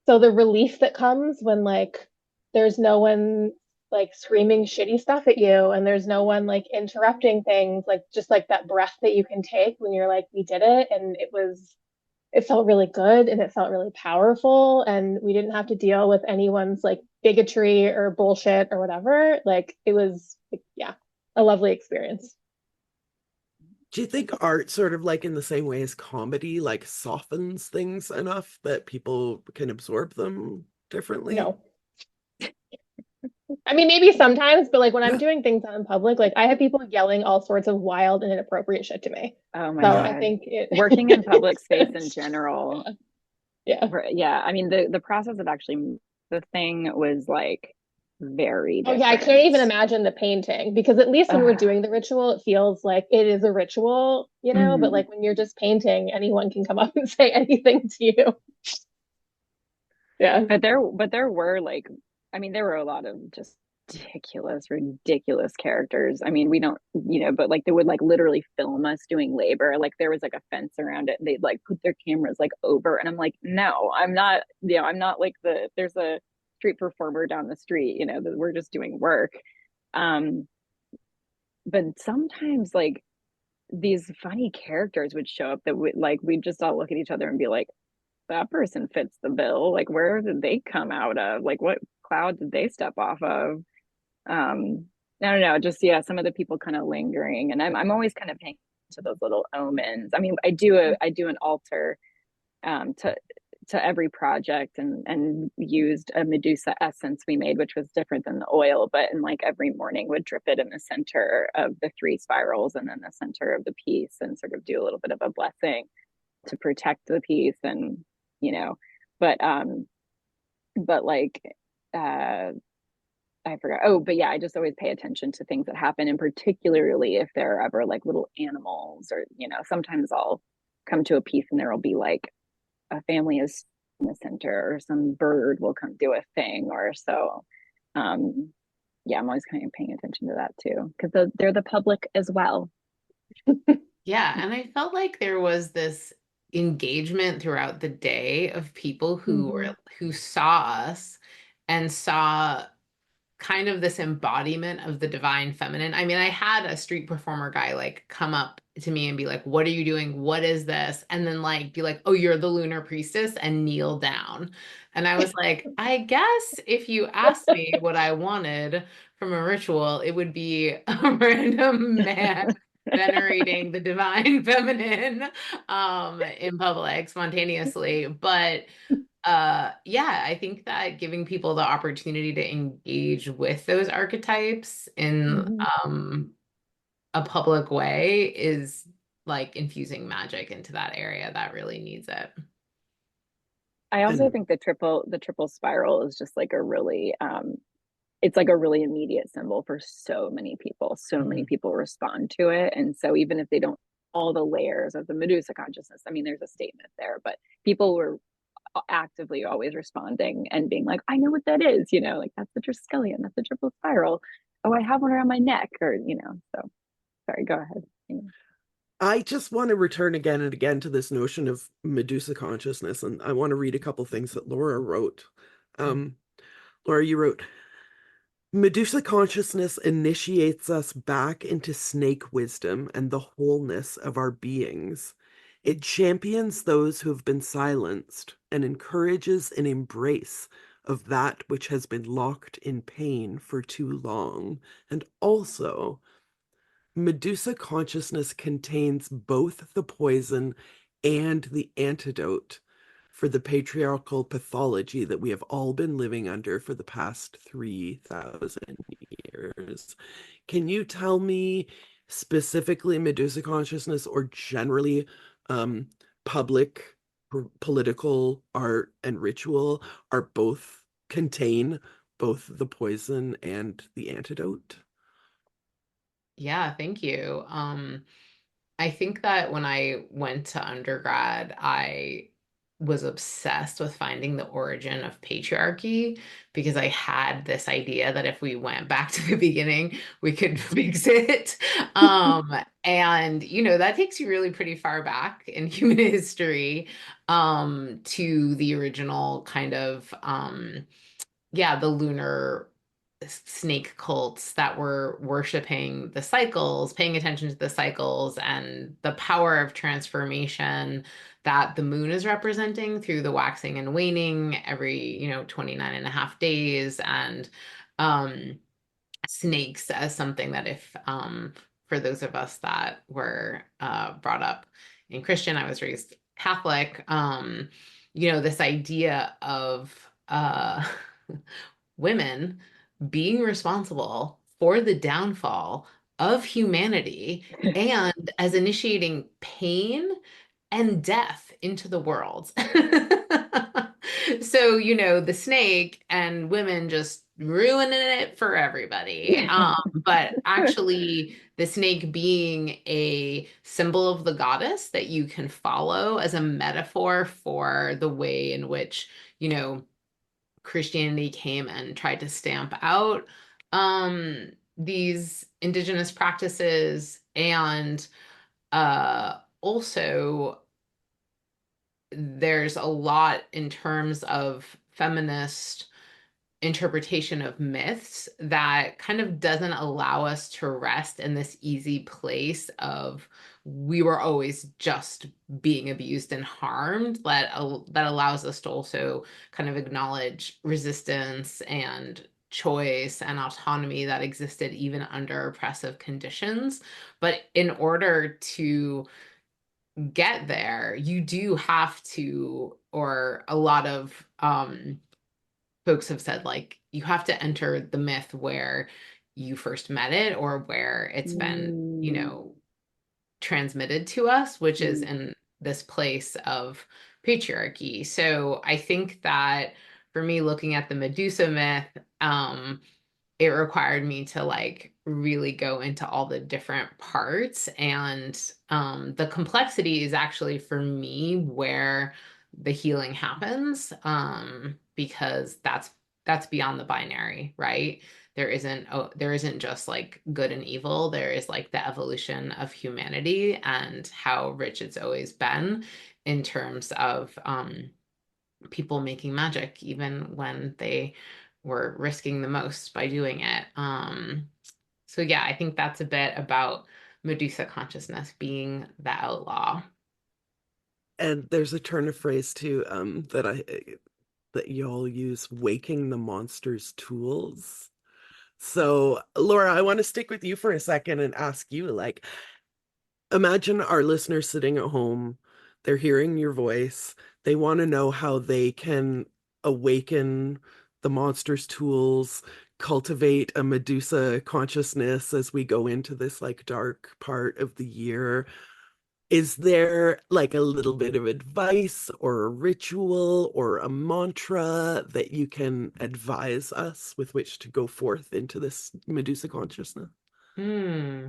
So the relief that comes when like there's no one like screaming shitty stuff at you and there's no one like interrupting things, like just like that breath that you can take when you're like, we did it, and it felt really good and it felt really powerful, and we didn't have to deal with anyone's like bigotry or bullshit or whatever. Like it was like, yeah, a lovely experience. Do you think art, sort of like in the same way as comedy, like softens things enough that people can absorb them differently? No. I mean, maybe sometimes, but like when I'm doing things out in public, like I have people yelling all sorts of wild and inappropriate shit to me. Oh my So I God. think it Working in public space in general. yeah. Yeah. I mean, the process of actually the thing was like very Oh yeah, I can't different. even imagine the painting, because at least when we're Ugh. doing the ritual, it feels like it is a ritual, but Mhm. like when you're just painting, anyone can come up and say anything to you. Yeah. But there were like, I mean, there were a lot of just ridiculous characters. I mean, we don't, but like they would like literally film us doing labor. Like there was like a fence around it and they'd like put their cameras like over. And I'm like, no, I'm not, I'm not like there's a street performer down the street, that we're just doing work. Um, but sometimes like these funny characters would show up that would like, we'd just all look at each other and be like, that person fits the bill. Like, where did they come out of? Like, what cloud did they step off of? I don't know. Just yeah, some of the people kind of lingering, and I'm always kind of paying to those little omens. I mean, I do an altar to every project, and used a Medusa essence we made, which was different than the oil, but in like every morning would drip it in the center of the three spirals and then the center of the piece, and sort of do a little bit of a blessing to protect the piece, and you know but like uh I forgot. Oh, but yeah, I just always pay attention to things that happen, and particularly if there are ever like little animals, or sometimes I'll come to a piece and there will be like a family is in the center, or some bird will come do a thing or so. um yeah, I'm always kind of paying attention to that too, because they're the public as well. Yeah, and I felt like there was this engagement throughout the day of people Hmm. who saw us and saw kind of this embodiment of the divine feminine. I mean, I had a street performer guy like come up to me and be like, "What are you doing? What is this?" And then like be like, "Oh, you're the lunar priestess," and kneel down. And I was like, I guess if you asked me what I wanted from a ritual, it would be a random man venerating the divine feminine in public spontaneously. But yeah, I think that giving people the opportunity to engage with those archetypes in Hmm. a public way is like infusing magic into that area that really needs it. I also And think the triple spiral is just like a really it's like a really immediate symbol for so many people. So many Mhm. people respond to it. And so even if they don't all the layers of the Medusa consciousness, I mean, there's a statement there, but people were actively always responding and being like, I know what that is, like that's the Triskelion, that's the triple spiral. Oh, I have one around my neck, or, so sorry, go ahead. I just want to return again and again to this notion of Medusa consciousness, and I want to read a couple things that Laura wrote. Um, Laura, you wrote, Medusa consciousness initiates us back into snake wisdom and the wholeness of our beings. It champions those who have been silenced and encourages an embrace of that which has been locked in pain for too long. And also, Medusa consciousness contains both the poison and the antidote for the patriarchal pathology that we have all been living under for the past 3,000 years. Can you tell me specifically Medusa consciousness, or generally um, public political art and ritual are both contain both the poison and the antidote? Yeah, thank you. I think that when I went to undergrad, I was obsessed with finding the origin of patriarchy because I had this idea that if we went back to the beginning, we could fix it. And that takes you really pretty far back in human history, to the original kind of yeah, the lunar snake cults that were worshiping the cycles, paying attention to the cycles and the power of transformation that the moon is representing through the waxing and waning every, 29 and a half days. And um, snakes as something that if, for those of us that were brought up in Christian, I was raised Catholic, this idea of women being responsible for the downfall of humanity and as initiating pain and death into the world. So, the snake and women just ruining it for everybody. But actually, the snake being a symbol of the goddess that you can follow as a metaphor for the way in which, Christianity came and tried to stamp out these indigenous practices, and also there's a lot in terms of feminist interpretation of myths that kind of doesn't allow us to rest in this easy place of we were always just being abused and harmed, that allows us to also kind of acknowledge resistance and choice and autonomy that existed even under oppressive conditions. But in order to get there, you do have to, or a lot of folks have said, like, you have to enter the myth where you first met it or where it's been, transmitted to us, which is in this place of patriarchy. So I think that for me, looking at the Medusa myth, it required me to like really go into all the different parts, and the complexity is actually for me where the healing happens, because that's beyond the binary, right? There isn't just like good and evil. There is like the evolution of humanity and how rich it's always been in terms of people making magic, even when they were risking the most by doing it. So yeah, I think that's a bit about Medusa consciousness being the outlaw. And there's a turn of phrase too, that y'all use, waking the monster's tools. So, Laura, I want to stick with you for a second and ask you, like, imagine our listeners sitting at home, they're hearing your voice, they want to know how they can awaken the monster's tools, cultivate a Medusa consciousness as we go into this like dark part of the year. Is there like a little bit of advice or a ritual or a mantra that you can advise us with which to go forth into this Medusa consciousness? Hmm.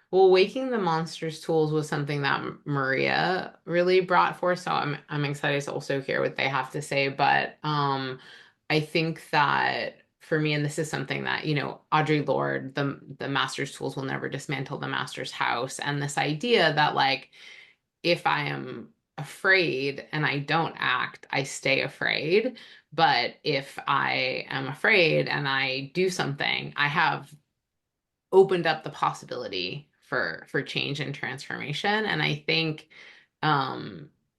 Well, waking the monster's tools was something that Maria really brought forth, so I'm excited to also hear what they have to say. But I think that for me, and this is something that, Audre Lorde, the master's tools will never dismantle the master's house, and this idea that like if I am afraid and I don't act, I stay afraid. But if I am afraid and I do something, I have opened up the possibility for change and transformation. And I think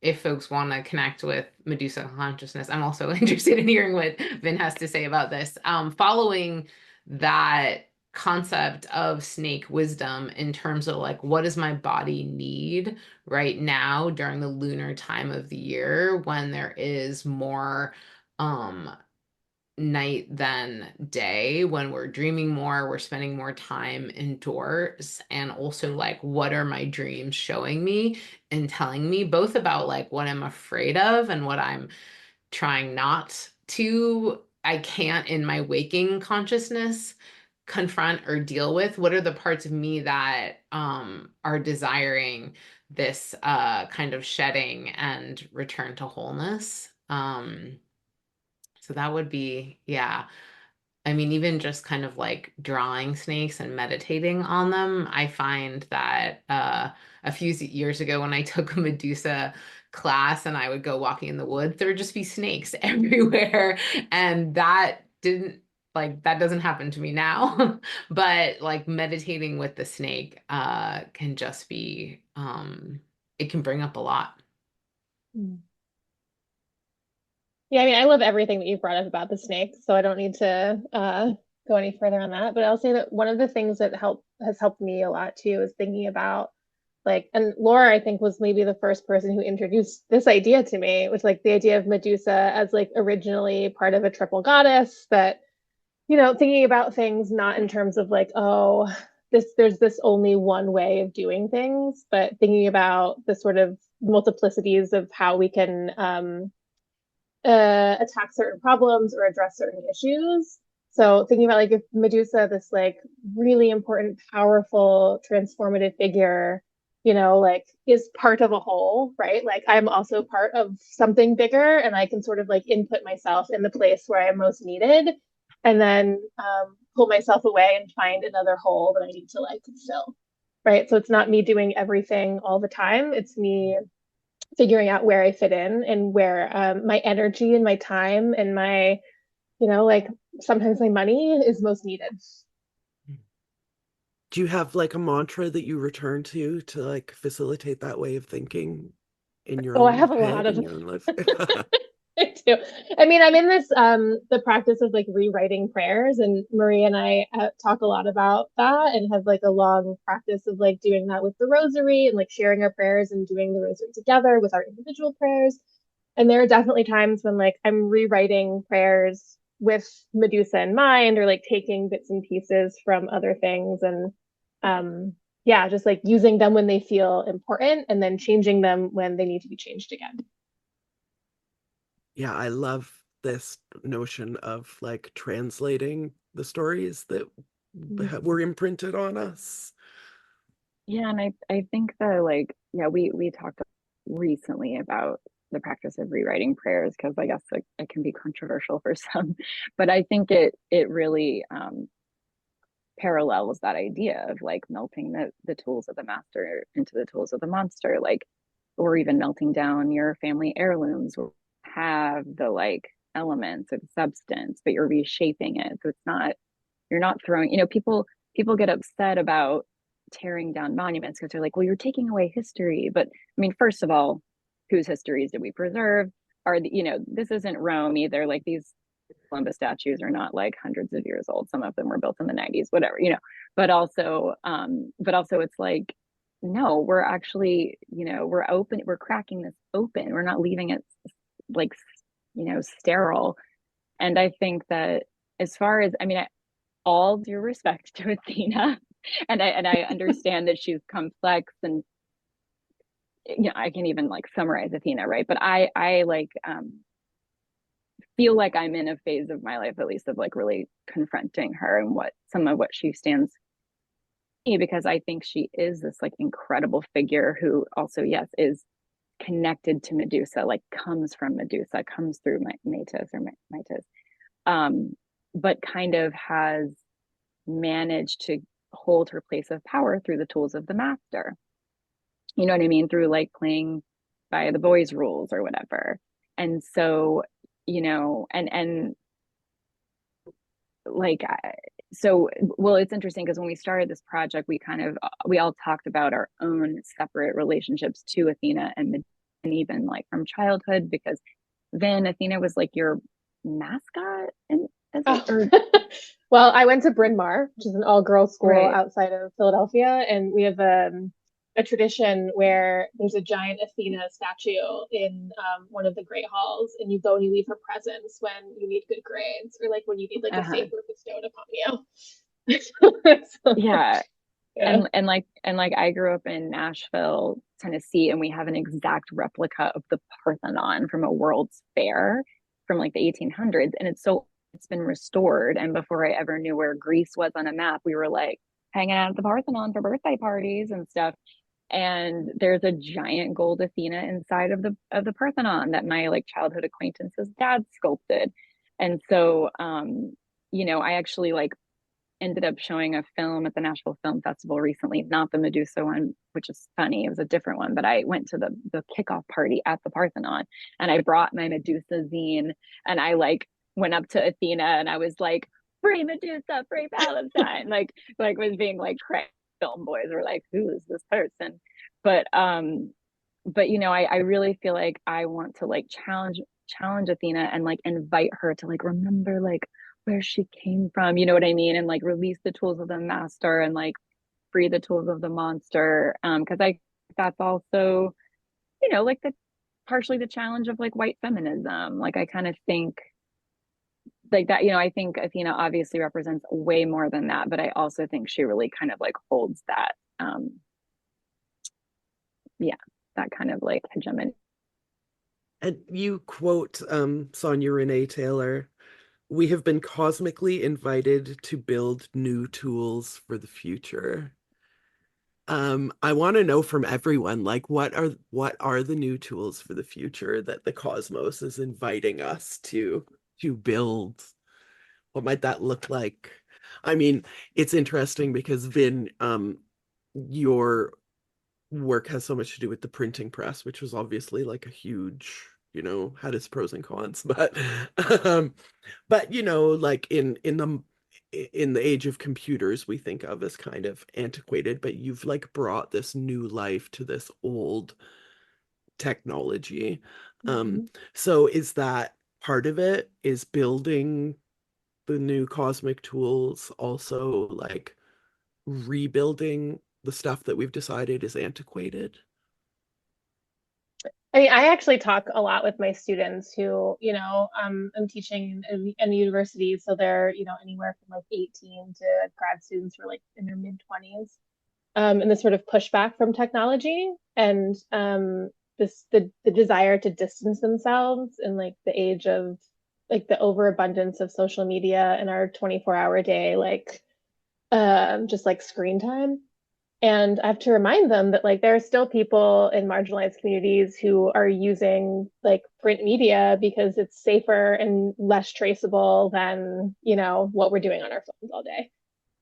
if folks want to connect with Medusa consciousness, I'm also interested in hearing what Vin has to say about this. Following that concept of snake wisdom in terms of like, what does my body need right now during the lunar time of the year when there is more um night than day, when we're dreaming more, we're spending more time indoors, and also like what are my dreams showing me and telling me both about like what I'm afraid of and what I'm trying not to, I can't in my waking consciousness confront or deal with? What are the parts of me that are desiring this kind of shedding and return to wholeness? So that would be, yeah. I mean, even just kind of like drawing snakes and meditating on them, I find that a few years ago when I took a Medusa class and I would go walking in the woods, there would just be snakes everywhere. And that didn't like that doesn't happen to me now. But like meditating with the snake can just be it can bring up a lot. Mm. Yeah, I mean, I love everything that you've brought up about the snake, so I don't need to go any further on that. But I'll say that one of the things that has helped me a lot too is thinking about like, and Laura, I think, was maybe the first person who introduced this idea to me, which like the idea of Medusa as like originally part of a triple goddess that, thinking about things not in terms of like, oh, there's this only one way of doing things, but thinking about the sort of multiplicities of how we can attack certain problems or address certain issues. So thinking about like if Medusa, this like really important, powerful, transformative figure, like is part of a whole, right? Like I'm also part of something bigger and I can sort of like input myself in the place where I'm most needed and then pull myself away and find another hole that I need to like fill, right? So it's not me doing everything all the time. It's me figuring out where I fit in and where my energy and my time and my, like sometimes my money is most needed. Do you have like a mantra that you return to like facilitate that way of thinking in your Oh, I own have a lot head, of in your own life? I do. I mean, I'm in this the practice of like rewriting prayers, and Marie and I talk a lot about that, and have like a long practice of like doing that with the rosary and like sharing our prayers and doing the rosary together with our individual prayers. And there are definitely times when like I'm rewriting prayers with Medusa in mind, or like taking bits and pieces from other things, and yeah, just like using them when they feel important, and then changing them when they need to be changed again. Yeah, I love this notion of like translating the stories that were imprinted on us. Yeah, and I think that like yeah, we talked recently about the practice of rewriting prayers because I guess it can be controversial for some, but I think it really parallels that idea of like melting the tools of the master into the tools of the monster, like or even melting down your family heirlooms or have the like elements of substance, but you're reshaping it. So it's not you're not throwing, people get upset about tearing down monuments because they're like, well, you're taking away history. But I mean, first of all, whose histories do we preserve? This isn't Rome either. Like these Columbus statues are not like hundreds of years old. Some of them were built in the 90s, whatever. But also it's like, no, we're actually, we're open, we're cracking this open. We're not leaving it like, sterile. And I think that as far as, I mean, all due respect to Athena, and I understand that she's complex and I can even like summarize Athena, right? But I like feel like I'm in a phase of my life, at least, of like really confronting her and what some of what she stands for, because I think she is this like incredible figure who also, yes, is connected to Medusa, like comes from Medusa, comes through Metis or Mitis, but kind of has managed to hold her place of power through the tools of the master. You know what I mean? Through like playing by the boys' rules or whatever. And so, and like, so, well, it's interesting because when we started this project, we all talked about our own separate relationships to Athena and even like from childhood, because then Athena was like your mascot and Oh. Well, I went to Bryn Mawr, which is an all-girls school right. outside of Philadelphia, and we have a tradition where there's a giant Athena statue in one of the great halls, and you go and you leave her presents when you need good grades or like when you need like a favor bestowed upon you. So, Yeah. yeah. And like I grew up in Nashville, Tennessee, and we have an exact replica of the Parthenon from a World's Fair from like the 1800s, and it's so it's been restored. And before I ever knew where Greece was on a map, we were like hanging out at the Parthenon for birthday parties and stuff. And there's a giant gold Athena inside of the Parthenon that my like childhood acquaintance's dad sculpted. And so I actually like ended up showing a film at the Nashville Film Festival recently, not the Medusa one, which is funny. It was a different one, but I went to the kickoff party at the Parthenon and I brought my Medusa zine and I like went up to Athena and I was like, free Medusa, free Palestine. like was being like crazy. Film boys were like, who is this person? But I really feel like I want to like challenge Athena and like invite her to like remember like where she came from, you know what I mean? And like release the tools of the master and like free the tools of the monster. Because that's also, like the partially the challenge of like white feminism. Like I kind of think like that, I think Athena obviously represents way more than that, but I also think she really kind of like holds that that kind of like hegemony. And you quote Sonia Renee Taylor, "We have been cosmically invited to build new tools for the future." I want to know from everyone, like, what are the new tools for the future that the cosmos is inviting us to build? What might that look like? I mean, it's interesting because Vin, your work has so much to do with the printing press, which was obviously like a huge, had its pros and cons, um, but like in the age of computers, we think of as kind of antiquated, but you've like brought this new life to this old technology. So is that part of it? Is building the new cosmic tools also like rebuilding the stuff that we've decided is antiquated? I mean, I actually talk a lot with my students who, I'm teaching in the university, so they're, anywhere from like 18 to grad students who are like in their mid 20s, and this sort of pushback from technology and the desire to distance themselves in like the age of like the overabundance of social media in our 24-hour day, like just like screen time. And I have to remind them that like there are still people in marginalized communities who are using like print media because it's safer and less traceable than, what we're doing on our phones all day.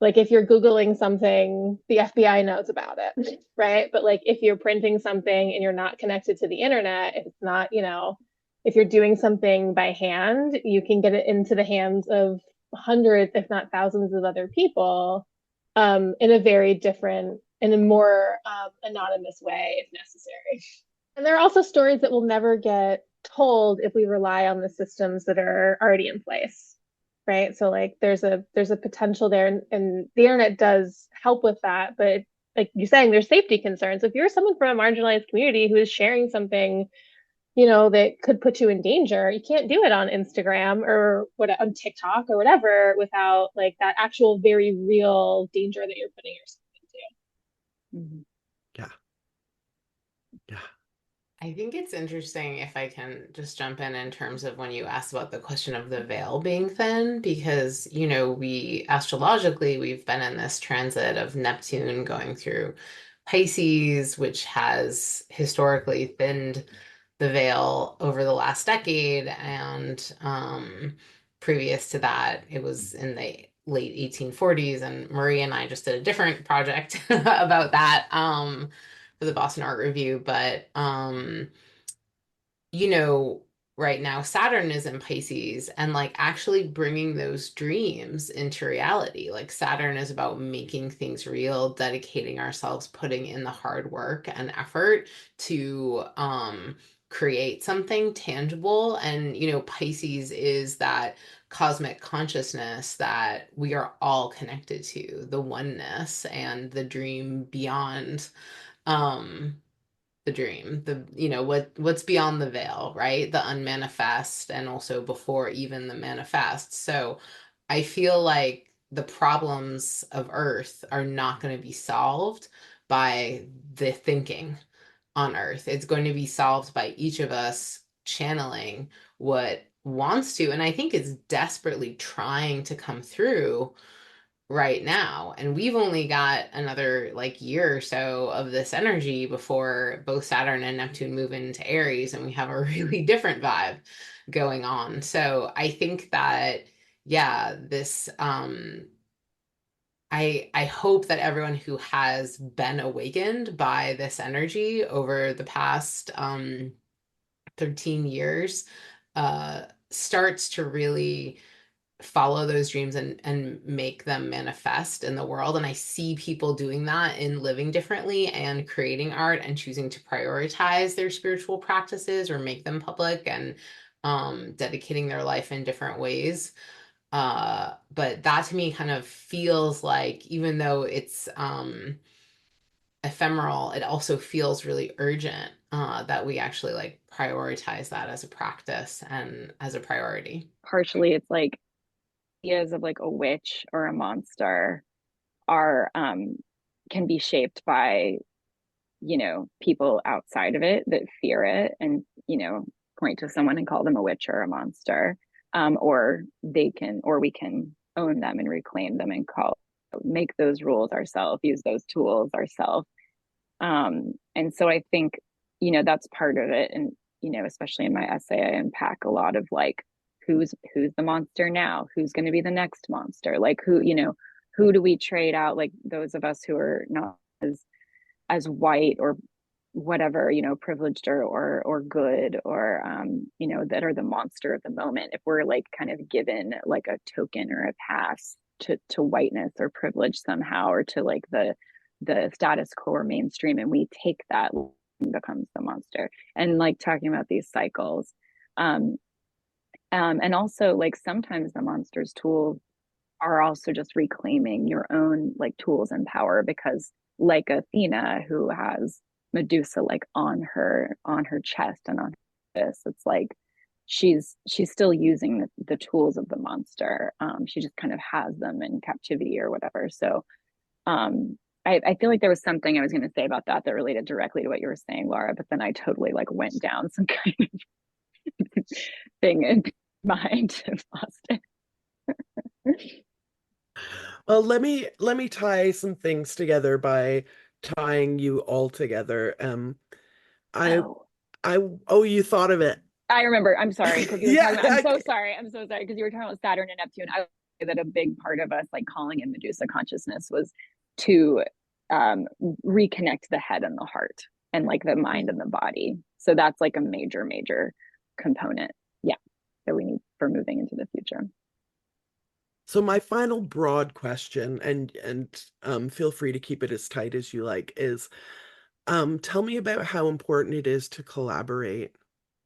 Like if you're Googling something, the FBI knows about it, right? But like if you're printing something and you're not connected to the internet, if it's not, if you're doing something by hand, you can get it into the hands of hundreds, if not thousands of other people, in a very different, in a more anonymous way if necessary. And there are also stories that will never get told if we rely on the systems that are already in place, right? So like there's a potential there, and the internet does help with that, but like you're saying, there's safety concerns. If you're someone from a marginalized community who is sharing something, that could put you in danger, you can't do it on Instagram or what on TikTok or whatever without like that actual very real danger that you're putting yourself into. Mm-hmm. Yeah. Yeah. I think it's interesting if I can just jump in terms of when you asked about the question of the veil being thin, because, we astrologically, we've been in this transit of Neptune going through Pisces, which has historically thinned the veil over the last decade. And previous to that, it was in the late 1840s. And Marie and I just did a different project about that. For the Boston Art Review, but right now Saturn is in Pisces and like actually bringing those dreams into reality. Like Saturn is about making things real, dedicating ourselves, putting in the hard work and effort to create something tangible. And Pisces is that cosmic consciousness that we are all connected to, the oneness and the dream beyond um the dream, what's beyond the veil, right? The unmanifest, and also before even the manifest. So I feel like the problems of Earth are not going to be solved by the thinking on Earth. It's going to be solved by each of us channeling what wants to, and I think is desperately trying to come through right now. And we've only got another like year or so of this energy before both Saturn and Neptune move into Aries, and we have a really different vibe going on. So I think that, yeah, this I hope that everyone who has been awakened by this energy over the past 13 years starts to really follow those dreams and make them manifest in the world. And I see people doing that in living differently and creating art and choosing to prioritize their spiritual practices or make them public and dedicating their life in different ways. But that to me kind of feels like, even though it's ephemeral, it also feels really urgent that we actually like prioritize that as a practice and as a priority. Partially, it's like ideas of like a witch or a monster are can be shaped by, you know, people outside of it that fear it and, you know, point to someone and call them a witch or a monster. Or they can, or we can own them and reclaim them and call, make those rules ourselves, use those tools ourselves. And so I think, you know, that's part of it. And, you know, especially in my essay, I unpack a lot of like, who's the monster now? Who's going to be the next monster? Like who, you know, who do we trade out? Like those of us who are not as white or whatever, you know, privileged or good, or you know, that are the monster of the moment. If we're like kind of given like a token or a pass to whiteness or privilege somehow, or to like the status quo or mainstream, and we take that, becomes the monster. And like talking about these cycles, and also like sometimes the monster's tools are also just reclaiming your own like tools and power, because like Athena, who has Medusa like on her chest and on this, it's like she's still using the tools of the monster. She just kind of has them in captivity or whatever. So I feel like there was something I was going to say about that related directly to what you were saying, Laura, but then I totally like went down some kind of thing in mind and lost it. Well, let me tie some things together by tying you all together. I Oh, I oh, you thought of it. I remember. I'm sorry, because you were Yeah, talking about, I'm so sorry. I'm so sorry because you were talking about Saturn and Neptune. I would say that a big part of us like calling in Medusa consciousness was to reconnect the head and the heart and like the mind and the body. So that's like a major, major component. Yeah, that we need for moving into the future. So my final broad question, and feel free to keep it as tight as you like, is tell me about how important it is to collaborate,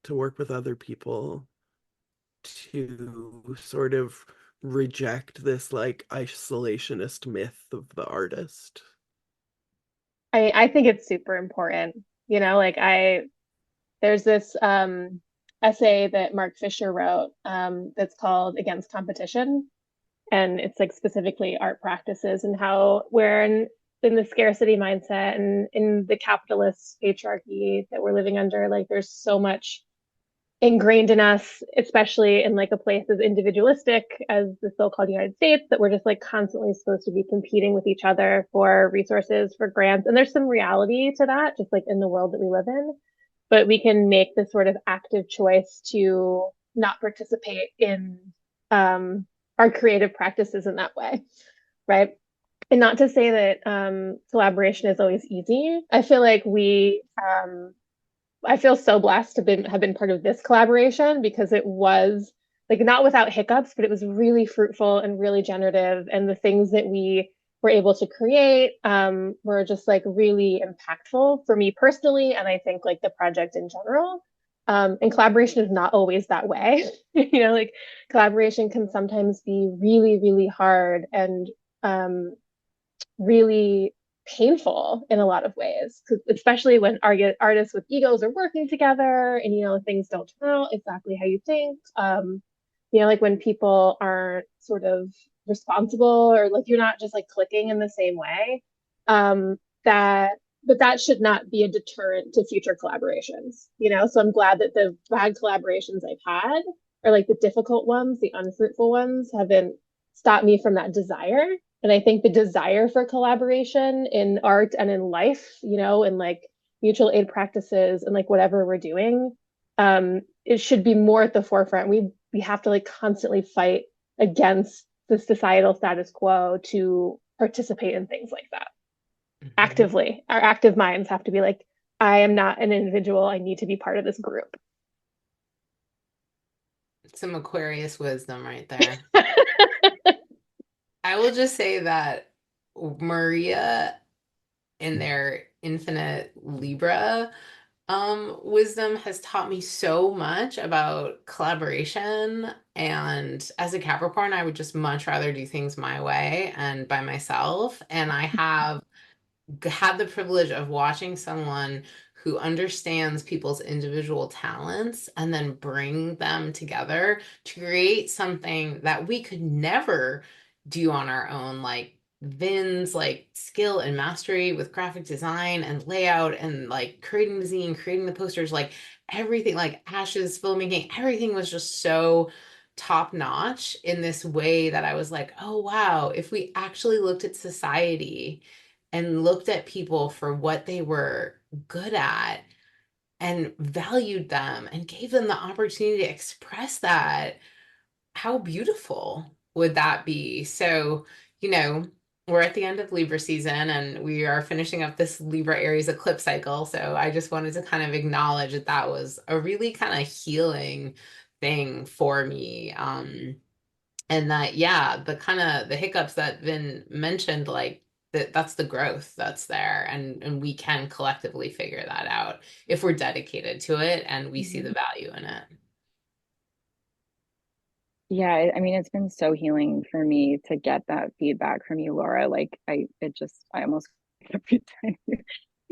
to work with other people, to sort of reject this like isolationist myth of the artist. I think it's super important. You know, like there's this essay that Mark Fisher wrote that's called Against Competition. And it's like specifically art practices and how we're in the scarcity mindset and in the capitalist patriarchy that we're living under, like there's so much ingrained in us, especially in like a place as individualistic as the so-called United States, that we're just like constantly supposed to be competing with each other for resources, for grants. And there's some reality to that, just like in the world that we live in. But we can make this sort of active choice to not participate in our creative practices in that way, right? And not to say that collaboration is always easy. I feel like I feel so blessed to have been part of this collaboration, because it was like not without hiccups, but it was really fruitful and really generative. And the things that we were able to create were just like really impactful for me personally. And I think like the project in general. And collaboration is not always that way. You know, like collaboration can sometimes be really, really hard and really painful in a lot of ways, especially when artists with egos are working together and, you know, things don't turn out exactly how you think. You know, like when people aren't sort of responsible, or like you're not just like clicking in the same way. That but that should not be a deterrent to future collaborations, you know? So I'm glad that the bad collaborations I've had or like the difficult ones, the unfruitful ones, haven't stopped me from that desire. And I think the desire for collaboration in art and in life, and like mutual aid practices and like whatever we're doing, it should be more at the forefront. We have to like constantly fight against the societal status quo to participate in things like that actively. Our active minds have to be like, I am not an individual. I need to be part of this group. Some Aquarius wisdom right there. I will just say that Maria in their infinite Libra wisdom has taught me so much about collaboration. And as a Capricorn, I would just much rather do things my way and by myself. And I have had the privilege of watching someone who understands people's individual talents and then bring them together to create something that we could never do on our own, like Vin's like skill and mastery with graphic design and layout and like creating the zine, creating the posters, like everything, like Ash's filmmaking, everything was just so top notch in this way that I was like, oh wow, if we actually looked at society and looked at people for what they were good at and valued them and gave them the opportunity to express that, how beautiful would that be? So, you know, we're at the end of Libra season and we are finishing up this Libra Aries eclipse cycle. So I just wanted to kind of acknowledge that that was a really kind of healing thing for me. And that, yeah, the kind of the hiccups that Vin mentioned, like that's the growth that's there. And we can collectively figure that out if we're dedicated to it and we see the value in it. Yeah, I mean, it's been so healing for me to get that feedback from you, Laura. Like, I almost every time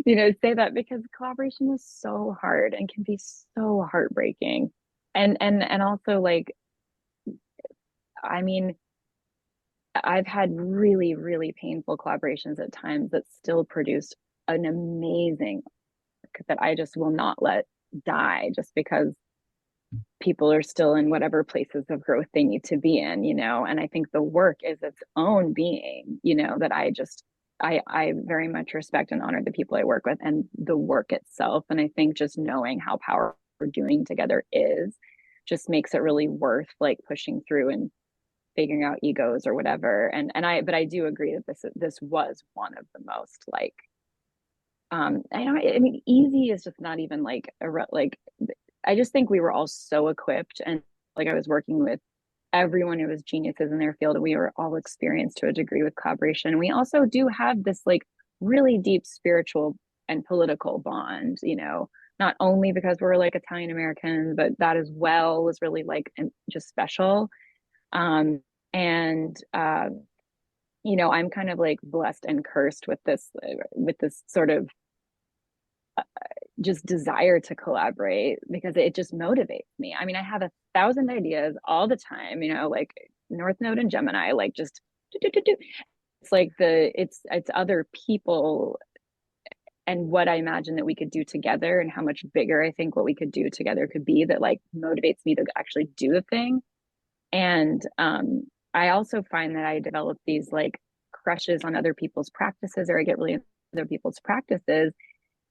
say that, because collaboration is so hard and can be so heartbreaking. And also, like, I mean, I've had really, really painful collaborations at times that still produce an amazing work that I just will not let die just because people are still in whatever places of growth they need to be in, and I think the work is its own being, that I very much respect and honor the people I work with and the work itself. And I think just knowing how powerful we're doing together is just makes it really worth like pushing through and figuring out egos or whatever. But I do agree that this was one of the most like I mean, easy is just not even like like I just think we were all so equipped, and like I was working with everyone who was geniuses in their field, and we were all experienced to a degree with collaboration. We also do have this like really deep spiritual and political bond, not only because we're like Italian Americans, but that as well was really like just special. And I'm kind of like blessed and cursed with this sort of just desire to collaborate because it just motivates me. I mean, I have 1,000 ideas all the time, like North Node and Gemini, like just it's like it's other people and what I imagine that we could do together and how much bigger I think what we could do together could be that like motivates me to actually do the thing. And I also find that I develop these like crushes on other people's practices, or I get really into other people's practices.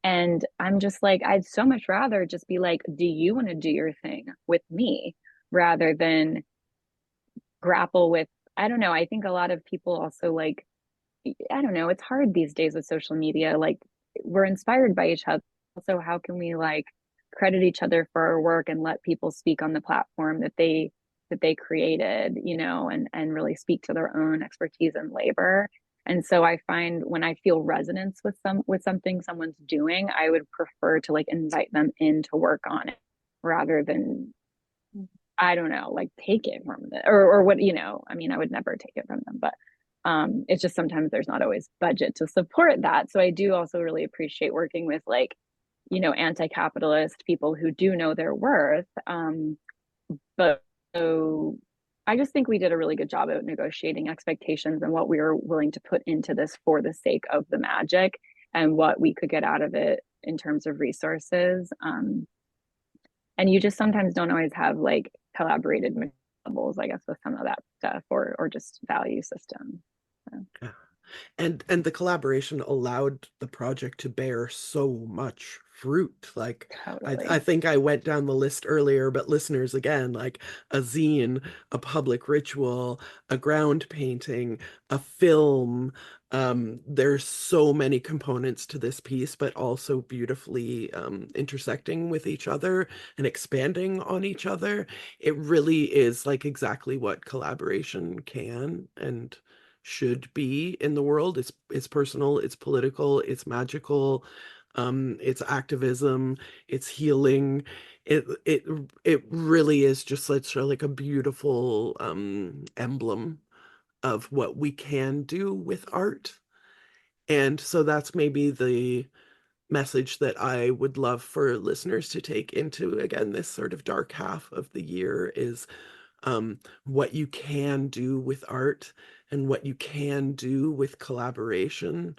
And I'm just like, I'd so much rather just be like, do you want to do your thing with me rather than grapple with, I don't know. I think a lot of people also like, I don't know, it's hard these days with social media. Like we're inspired by each other. So how can we like credit each other for our work and let people speak on the platform that they created, and really speak to their own expertise and labor. And so I find when I feel resonance with something someone's doing, I would prefer to like invite them in to work on it rather than, I don't know, like take it from them or what, I mean, I would never take it from them, but it's just sometimes there's not always budget to support that. So I do also really appreciate working with like, anti-capitalist people who do know their worth. But so I just think we did a really good job of negotiating expectations and what we were willing to put into this for the sake of the magic and what we could get out of it in terms of resources. And you just sometimes don't always have like collaborated levels, I guess, with some of that stuff, or just value system. So. Yeah. And the collaboration allowed the project to bear so much fruit. Like Totally. I think I went down the list earlier, but listeners, again, like a zine, a public ritual, a ground painting, a film. There's so many components to this piece, but also beautifully intersecting with each other and expanding on each other. It really is like exactly what collaboration can and should be in the world. It's personal, it's political, it's magical, it's activism, it's healing. It really is just such like a beautiful emblem of what we can do with art. And so that's maybe the message that I would love for listeners to take into, again, this sort of dark half of the year is what you can do with art and what you can do with collaboration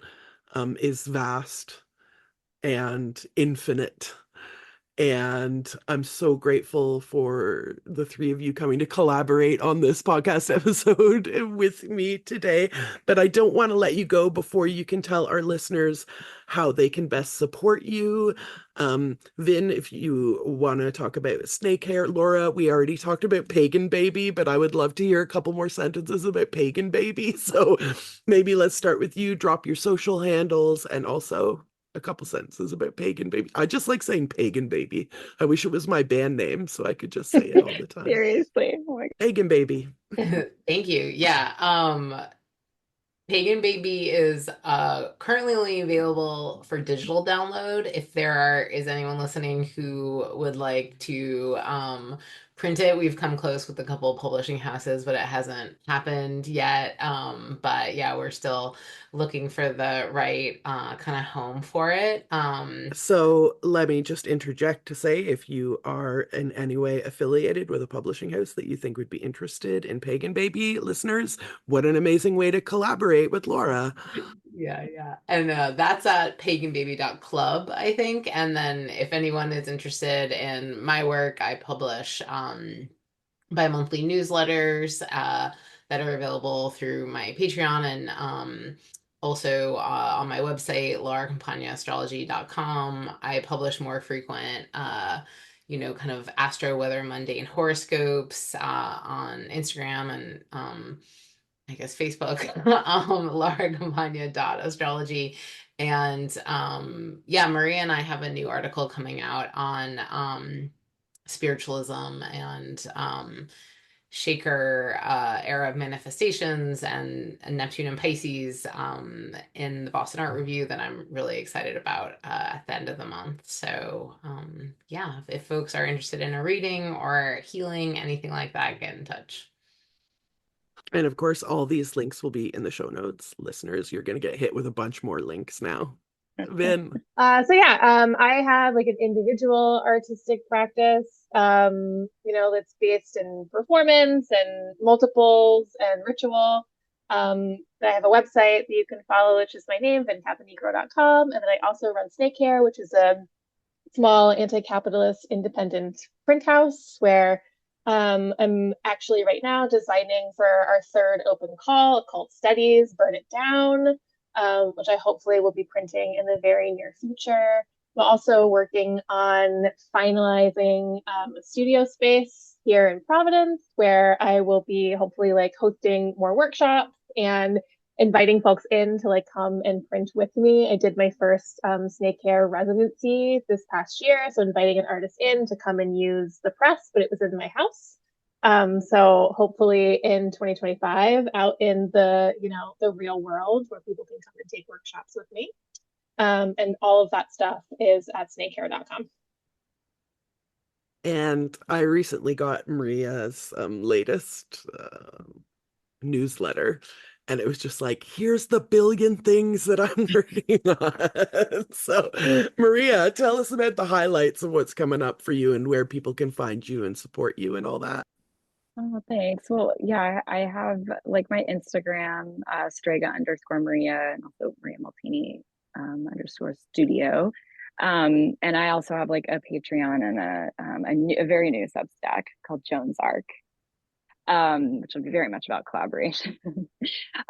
is vast and infinite. And I'm so grateful for the three of you coming to collaborate on this podcast episode with me today. But I don't want to let you go before you can tell our listeners how they can best support you. Vin, if you want to talk about snake hair, Laura, we already talked about pagan baby, but I would love to hear a couple more sentences about pagan baby. So maybe let's start with you, drop your social handles, and also a couple sentences about pagan baby. I just like saying pagan baby. I wish it was my band name so I could just say it all the time. Seriously. Oh my Pagan baby. Thank you. Yeah. Pagan Baby is currently only available for digital download. If is anyone listening who would like to print it, we've come close with a couple of publishing houses, but it hasn't happened yet. But yeah, we're still looking for the right kind of home for it. So let me just interject to say if you are in any way affiliated with a publishing house that you think would be interested in Pagan Baby, listeners, what an amazing way to collaborate with Laura. Yeah. And that's at paganbaby.club, I think. And then if anyone is interested in my work, I publish bi-monthly newsletters that are available through my Patreon and also on my website, lauracampagnastrology.com. I publish more frequent kind of astro weather mundane horoscopes on Instagram and I guess Facebook, lauracampagna.astrology. And yeah, Maria and I have a new article coming out on spiritualism and Shaker era of manifestations and Neptune and Pisces in the Boston Art Review that I'm really excited about at the end of the month. So yeah, if folks are interested in a reading or healing, anything like that, get in touch. And of course, all these links will be in the show notes. Listeners, you're going to get hit with a bunch more links now. Vin. So yeah, I have like an individual artistic practice, that's based in performance and multiples and ritual. I have a website that you can follow, which is my name, vincaponigro.com. And then I also run Snake Hair, which is a small anti-capitalist independent print house where I'm actually right now designing for our third open call, Occult Studies, Burn It Down, which I hopefully will be printing in the very near future. I'm also working on finalizing a studio space here in Providence, where I will be hopefully like hosting more workshops and inviting folks in to like come and print with me. I did my first snake hair residency this past year, so inviting an artist in to come and use the press, but it was in my house. So hopefully in 2025, out in the the real world where people can come and take workshops with me. And all of that stuff is at snakehair.com. And I recently got Maria's latest newsletter. And it was just like, here's the billion things that I'm working on. So, Maria, tell us about the highlights of what's coming up for you and where people can find you and support you and all that. Oh, thanks. Well, yeah, I have like my Instagram, Strega _Maria, and also Maria Molteni _studio. And I also have like a Patreon and a very new Substack called Joan's Arc, which will be very much about collaboration.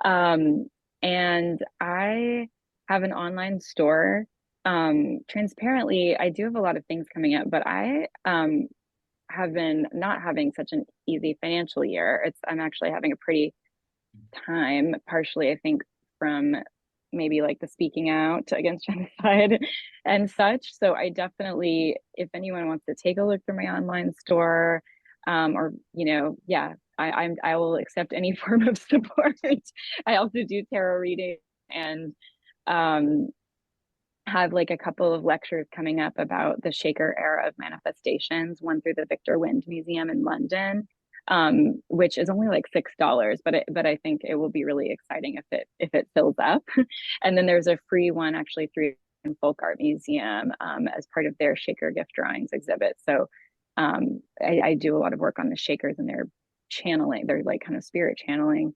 And I have an online store. Transparently, I do have a lot of things coming up, but I have been not having such an easy financial year. I'm actually having a pretty time, partially, I think, from maybe like the speaking out against genocide and such. So I definitely, if anyone wants to take a look through my online store, or yeah, I will accept any form of support. I also do tarot reading and have like a couple of lectures coming up about the Shaker era of manifestations, one through the Victor Wind Museum in London, which is only like $6, but I think it will be really exciting if it fills up. And then there's a free one actually through Folk Art Museum as part of their Shaker gift drawings exhibit. So I do a lot of work on the Shakers and their channeling, their like kind of spirit channeling.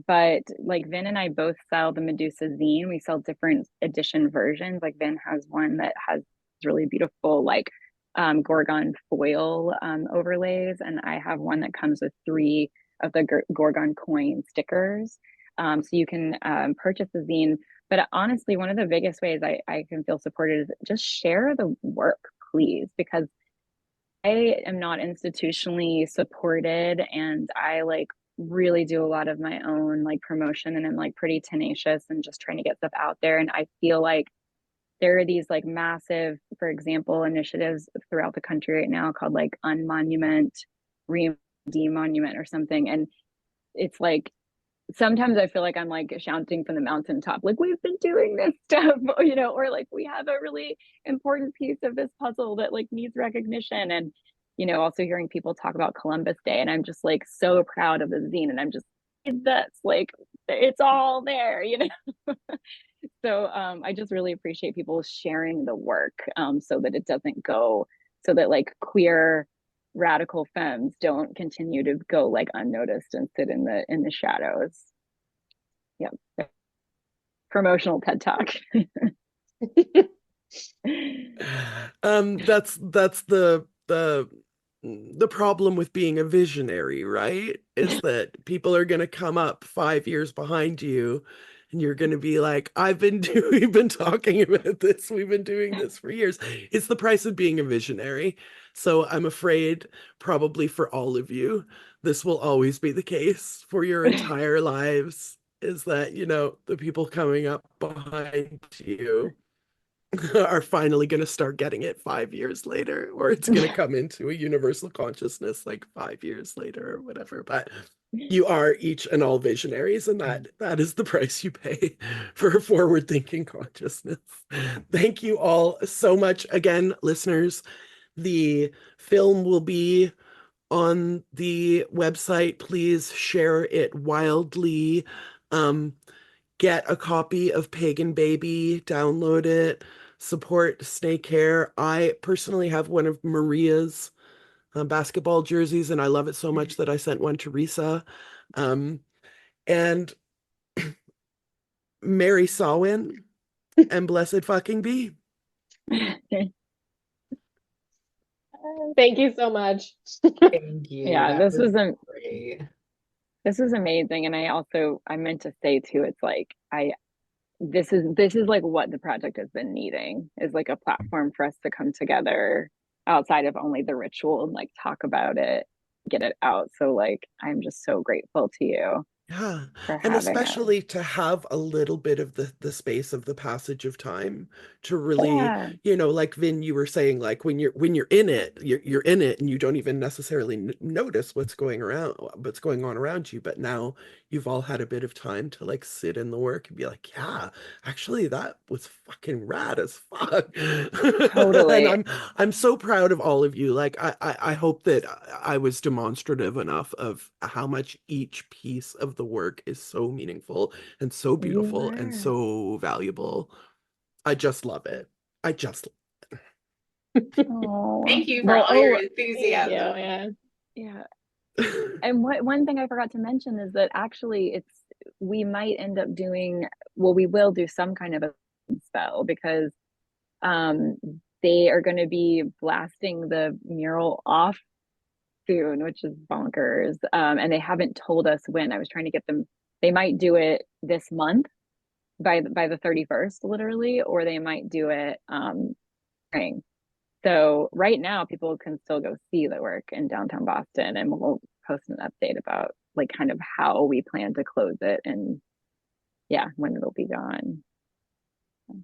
But like Vin and I both sell the Medusa zine. We sell different edition versions. Like Vin has one that has really beautiful like Gorgon foil overlays, and I have one that comes with 3 of the Gorgon coin stickers. So you can purchase the zine. But honestly, one of the biggest ways I can feel supported is just share the work, please, because I am not institutionally supported, and I like really do a lot of my own like promotion, and I'm like pretty tenacious and just trying to get stuff out there. And I feel like there are these like massive, for example, initiatives throughout the country right now called like Unmonument, Demonument or something. And it's like sometimes I feel like I'm like shouting from the mountaintop, like we've been doing this stuff, or like we have a really important piece of this puzzle that like needs recognition. And also hearing people talk about Columbus Day, and I'm just like so proud of the zine, and I'm just that's like it's all there. So I just really appreciate people sharing the work, so that it doesn't go, so that like queer radical femmes don't continue to go like unnoticed and sit in the shadows. Yep. Promotional TED Talk. That's the problem with being a visionary, right? Is that people are going to come up 5 years behind you, and you're going to be like, we've been talking about this. We've been doing this for years. It's the price of being a visionary. So I'm afraid probably for all of you, this will always be the case for your entire lives, is that, the people coming up behind you are finally going to start getting it 5 years later, or it's going to come into a universal consciousness like 5 years later or whatever. But you are each and all visionaries, and that is the price you pay for a forward-thinking consciousness. Thank you all so much. Again, listeners, the film will be on the website. Please share it wildly. Get a copy of Pagan Baby, download it, support Snake Hair. I personally have one of Maria's basketball jerseys, and I love it so much that I sent one to Risa. And Mary Sawin and blessed fucking be. Thank you so much. Thank you. Yeah, That this was great. This was amazing. And I meant to say too, it's like this is like what the project has been needing, is like a platform for us to come together outside of only the ritual and like talk about it, get it out. So like I'm just so grateful to you Yeah, for and having us. especially to have a little bit of the space of the passage of time to really, Yeah. like Vin, you were saying, like when you're in it, you're in it, and you don't even necessarily notice what's going on around you. But now you've all had a bit of time to like sit in the work and be like, yeah, actually that was fucking rad as fuck. Totally. And I'm so proud of all of you. Like I hope that I was demonstrative enough of how much each piece of the work is so meaningful and so beautiful and so valuable. I just love it. I just Oh, Thank you for well, all your Thank you. enthusiasm. yeah. And one thing I forgot to mention is that actually we might end up doing, well, we will do some kind of a spell, because They are going to be blasting the mural off soon, which is bonkers. And they haven't told us when. I was trying to get them. They might do it this month by the 31st, literally, or they might do it spring. So right now, people can still go see the work in downtown Boston, and we'll post an update about like kind of how we plan to close it and yeah, when it'll be gone.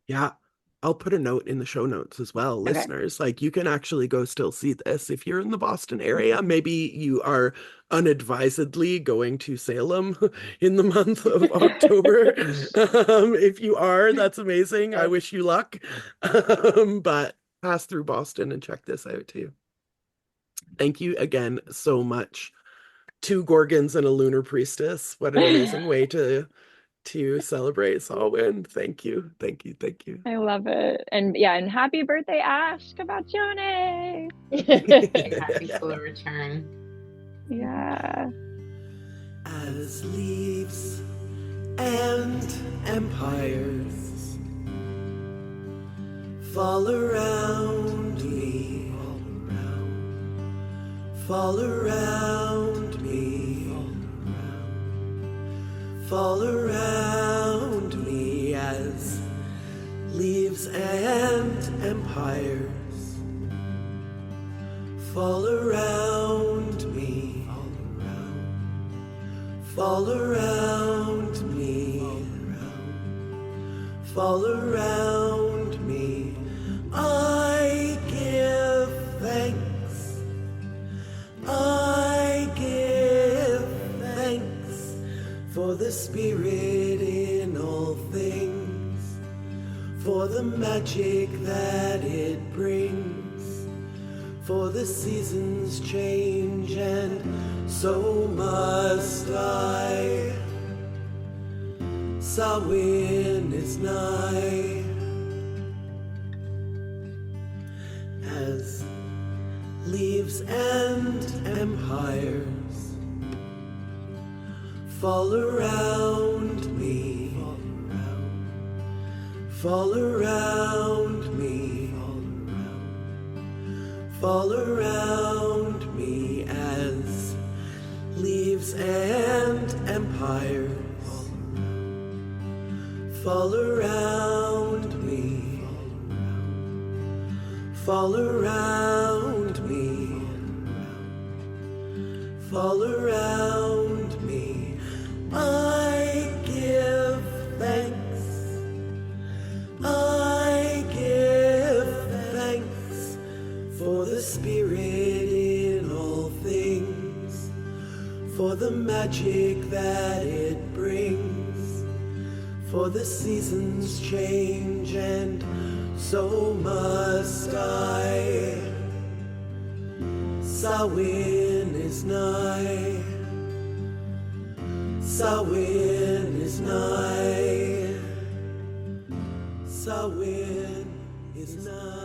Yeah. I'll put a note in the show notes as well, Okay. listeners. Like, you can actually go still see this if you're in the Boston area. Maybe you are unadvisedly going to Salem in the month of October. If you are, that's amazing. I wish you luck. But pass through Boston and check this out too. Thank you again so much. 2 Gorgons and a lunar priestess. What an amazing way to celebrate Samhain. Thank you. Thank you. Thank you. I love it. And yeah, and happy birthday, Ash Cabacione. Happy solar return. Yeah. As leaves and empires fall around me, fall around me, fall around me, as leaves and empires fall around me, fall around me, fall around me. I give thanks, I give thanks for the spirit in all things, for the magic that it brings, for the seasons change and so must I. Samhain is nigh, as leaves and empires fall around me, fall around me, fall around me, as leaves and empires fall around me, fall around me, fall around me. I give thanks, I give thanks for the spirit in all things, for the magic that it brings, for the seasons change and so must I. Samhain is nigh, Samhain is nigh, Samhain is nigh.